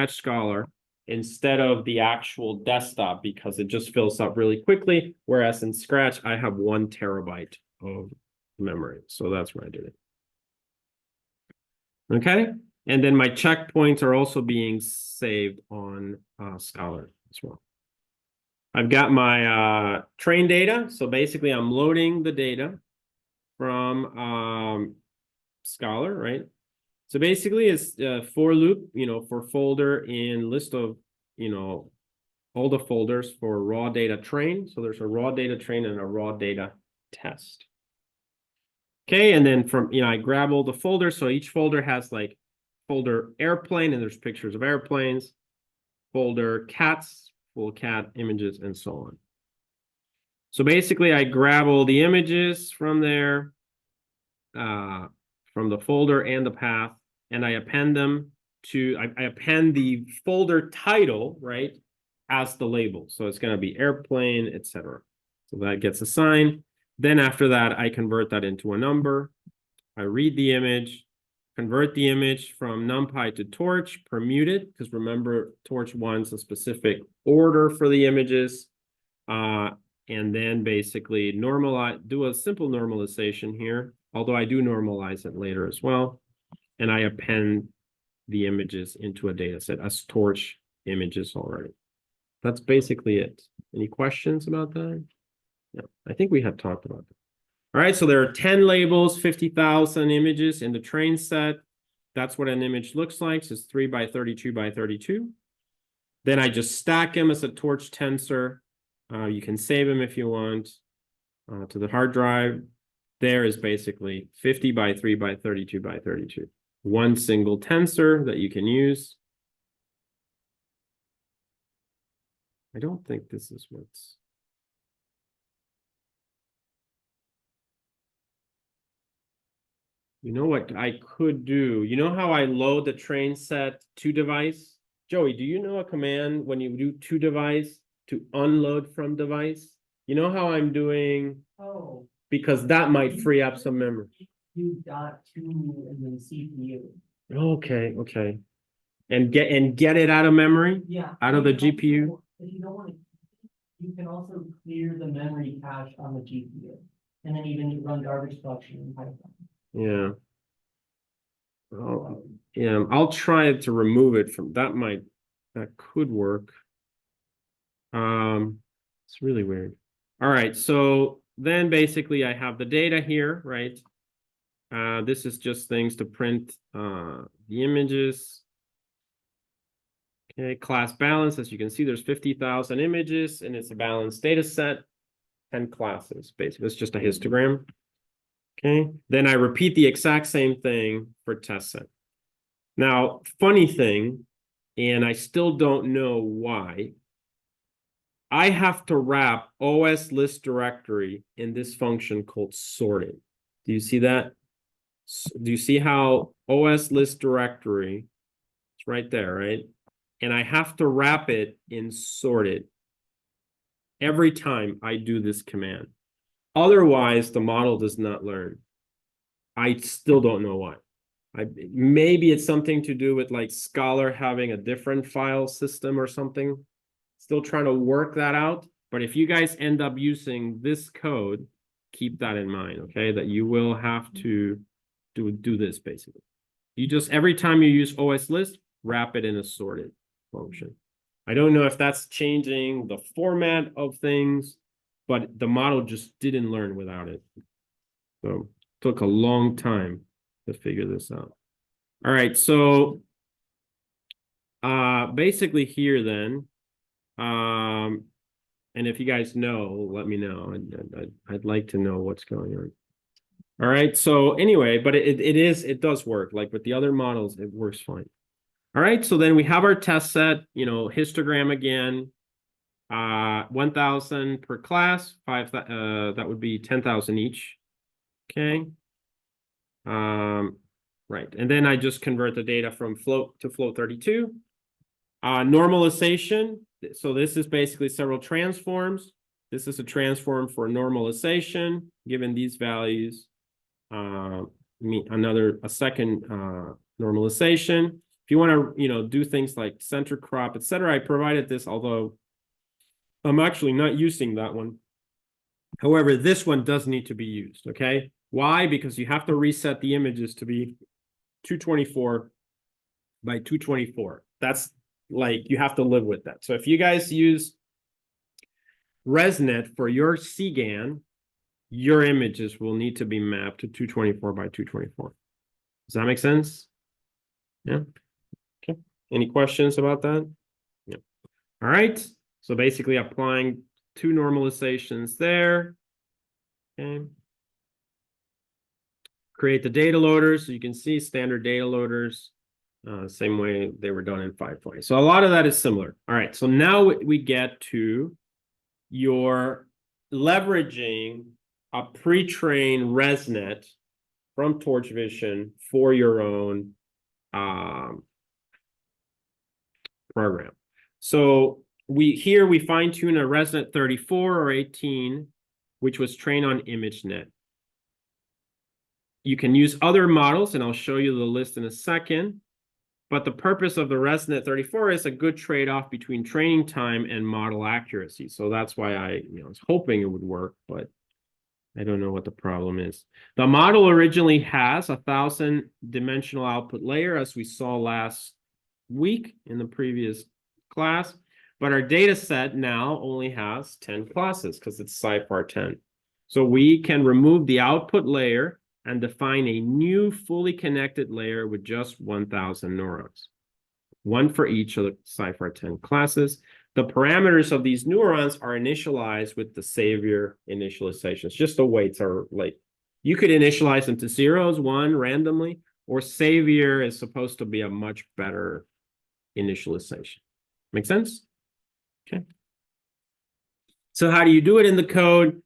Scholar instead of the actual desktop because it just fills up really quickly. Whereas in Scratch, I have 1 terabyte of memory. So that's where I did it. Okay. And then my checkpoints are also being saved on Scholar as well. I've got my train data. So basically, I'm loading the data from Scholar, right? So basically, it's for loop, for folder in list of, all the folders for raw data train. So there's a raw data train and a raw data test. Okay, and then from, I grab all the folders. So each folder has like folder airplane, and there's pictures of airplanes, folder cats, full cat images, and so on. So basically, I grab all the images from there, from the folder and the path, and I append them to, I append the folder title, right, as the label. So it's going to be airplane, etc. So that gets assigned. Then after that, I convert that into a number. I read the image, convert the image from NumPy to Torch, permute it, because remember, Torch wants a specific order for the images. And then basically do a simple normalization here, although I do normalize it later as well. And I append the images into a data set as Torch images already. That's basically it. Any questions about that? No, I think we have talked about that. All right, so there are 10 labels, 50,000 images in the train set. That's what an image looks like. So it's 3 by 32 by 32. Then I just stack them as a Torch tensor. You can save them if you want to the hard drive. There is basically 50 by 3 by 32 by 32. One single tensor that you can use. I don't think this is what's... You know what I could do? You know how I load the train set to device? Joey, do you know a command when you do to device to unload from device? You know how I'm doing? Oh. Because that might free up some memory. U.2 and then CPU. Okay. And get it out of memory? Yeah. Out of the GPU? If you don't want to, you can also clear the memory cache on the GPU. And then even run garbage collection in Python. Yeah. Yeah, I'll try to remove it from that could work. It's really weird. All right, so then basically I have the data here, right? This is just things to print the images. Okay, class balance, as you can see, there's 50,000 images and it's a balanced data set, 10 classes, basically. It's just a histogram. Okay, then I repeat the exact same thing for test set. Now, funny thing, and I still don't know why, I have to wrap OS list directory in this function called sorted. Do you see that? Do you see how OS list directory, it's right there, right? And I have to wrap it in sorted every time I do this command. Otherwise, the model does not learn. I still don't know why. Maybe it's something to do with like Scholar having a different file system or something. Still trying to work that out. But if you guys end up using this code, keep that in mind, okay? That you will have to do this basically. You just, every time you use OS list, wrap it in a sorted function. I don't know if that's changing the format of things, but the model just didn't learn without it. So it took a long time to figure this out. All right, so basically here then, and if you guys know, let me know. I'd like to know what's going on. All right, so anyway, but it does work. Like with the other models, it works fine. All right, so then we have our test set, histogram again, 1,000 per class, that would be 10,000 each. Okay. Right, and then I just convert the data from float to float 32. Normalization, so this is basically several transforms. This is a transform for normalization, given these values. A second normalization. If you want to, do things like center crop, etc., I provided this, although I'm actually not using that one. However, this one does need to be used, okay? Why? Because you have to reset the images to be 224 by 224. That's like, you have to live with that. So if you guys use ResNet for your CGAN, your images will need to be mapped to 224 by 224. Does that make sense? Yeah. Okay. Any questions about that? Yeah. All right. So basically applying 2 normalizations there. Okay. Create the data loaders. So you can see standard data loaders, same way they were done in 520. So a lot of that is similar. All right. So now we get to your leveraging a pre-trained ResNet from Torch Vision for your own program. So we fine-tune a ResNet 34 or 18, which was trained on ImageNet. You can use other models, and I'll show you the list in a second. But the purpose of the ResNet 34 is a good trade-off between training time and model accuracy. So that's why I was hoping it would work, but I don't know what the problem is. The model originally has 1,000 dimensional output layer, as we saw last week in the previous class. But our data set now only has 10 classes because it's CIFAR 10. So we can remove the output layer and define a new fully connected layer with just 1,000 neurons, one for each of the CIFAR 10 classes. The parameters of these neurons are initialized with the savior initializations. Just the weights are like, you could initialize them to 0s, 1 randomly, or savior is supposed to be a much better initialization. Make sense? Okay. So how do you do it in the code?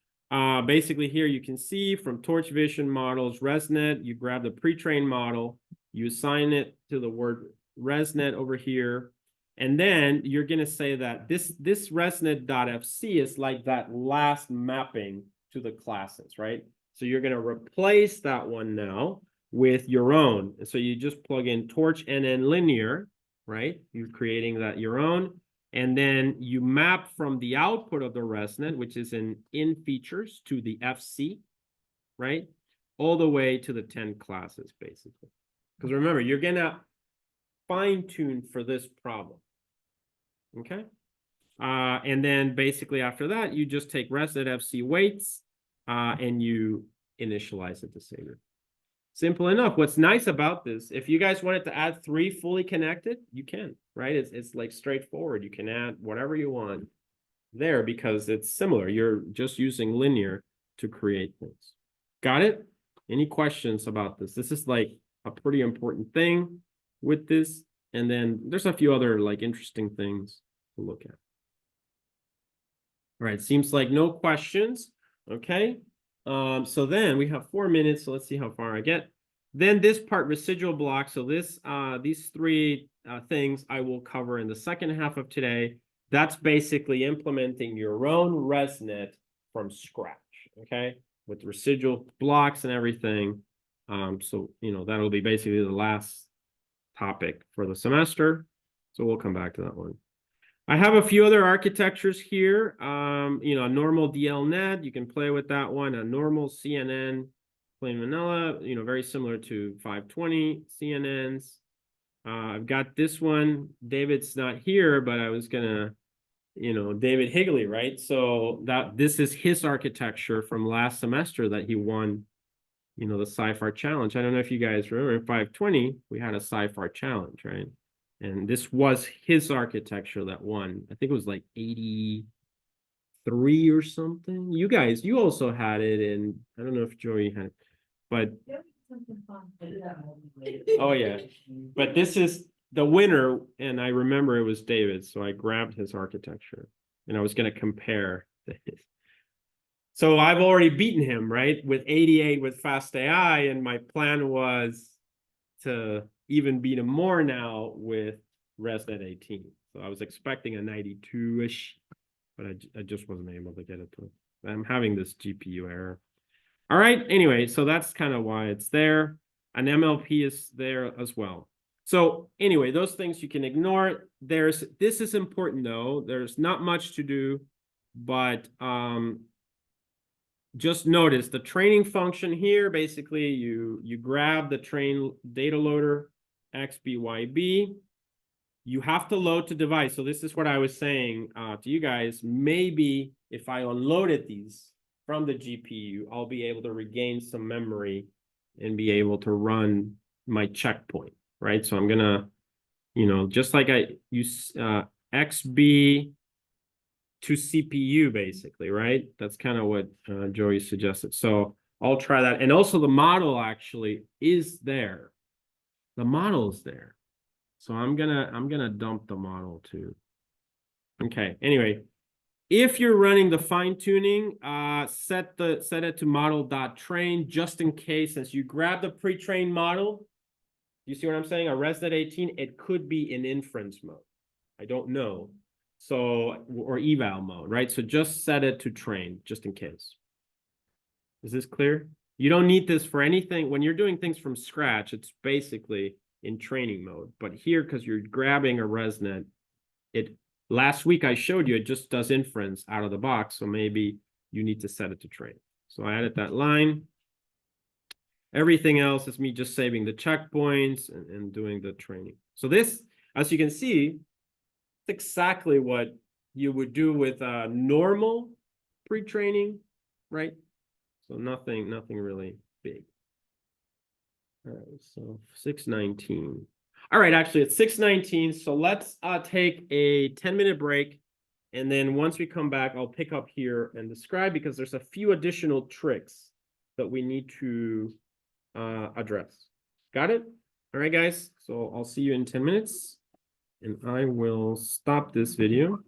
Basically here you can see from Torch Vision models, ResNet, you grab the pre-trained model, you assign it to the word ResNet over here, and then you're going to say that this ResNet.fc is like that last mapping to the classes, right? So you're going to replace that one now with your own. So you just plug in Torch NN linear, right? You're creating that your own. And then you map from the output of the ResNet, which is in features, to the FC, right? All the way to the 10 classes, basically. Because remember, you're going to fine-tune for this problem. Okay? And then basically after that, you just take ResNet FC weights and you initialize it to savior. Simple enough. What's nice about this, if you guys wanted to add 3 fully connected, you can, right? It's like straightforward. You can add whatever you want there because it's similar. You're just using linear to create things. Got it? Any questions about this? This is like a pretty important thing with this. And then there's a few other like interesting things to look at. All right, seems like no questions. Okay. So then we have 4 minutes. So let's see how far I get. Then this part, residual block. So this, these 3 things I will cover in the second half of today. That's basically implementing your own ResNet from scratch. Okay, with residual blocks and everything. So that'll be basically the last topic for the semester. So we'll come back to that one. I have a few other architectures here. A normal DLNet, you can play with that one, a normal CNN, plain vanilla, very similar to 520 CNNs. I've got this one. David's not here, but I was gonna, David Higley, right? So this is his architecture from last semester that he won, the Sci-Fi Challenge. I don't know if you guys remember in 520, we had a Sci-Fi Challenge, right? And this was his architecture that won. I think it was like 83 or something. You also had it, and I don't know if Joey had it, but Something fun. I did that multi-layer. Oh, yeah. but this is the winner, and I remember it was David, so I grabbed his architecture, and I was going to compare this. So I've already beaten him, right, with 88 with FastAI, and my plan was to even beat him more now with ResNet 18. So I was expecting a 92-ish, but I just wasn't able to get it to it. I'm having this GPU error. All right, anyway, so that's kind of why it's there. An MLP is there as well. So anyway, those things you can ignore. This is important though. There's not much to do, but just notice the training function here. Basically, you grab the train data loader XBYB. You have to load to device. So this is what I was saying to you guys. Maybe if I unloaded these from the GPU, I'll be able to regain some memory and be able to run my checkpoint, right? So I'm gonna, just like I use XB to CPU basically, right? That's kind of what Joey suggested. So I'll try that. And also the model actually is there. The model is there. So I'm gonna dump the model too. Okay, anyway. If you're running the fine tuning, set it to model.train just in case, as you grab the pre-trained model. You see what I'm saying? A ResNet 18, it could be in inference mode. I don't know. So, or eval mode, right? So just set it to train just in case. Is this clear? You don't need this for anything. When you're doing things from scratch, it's basically in training mode. But here, because you're grabbing a ResNet, last week I showed you it just does inference out of the box, so maybe you need to set it to train. So I added that line. Everything else is me just saving the checkpoints and doing the training. So this, as you can see, it's exactly what you would do with normal pre-training, right? So nothing really big. All right, so 619. All right, actually it's 619. So let's take a 10-minute break. And then once we come back, I'll pick up here and describe, because there's a few additional tricks that we need to address. Got it? All right, guys. So I'll see you in 10 minutes. And I will stop this video.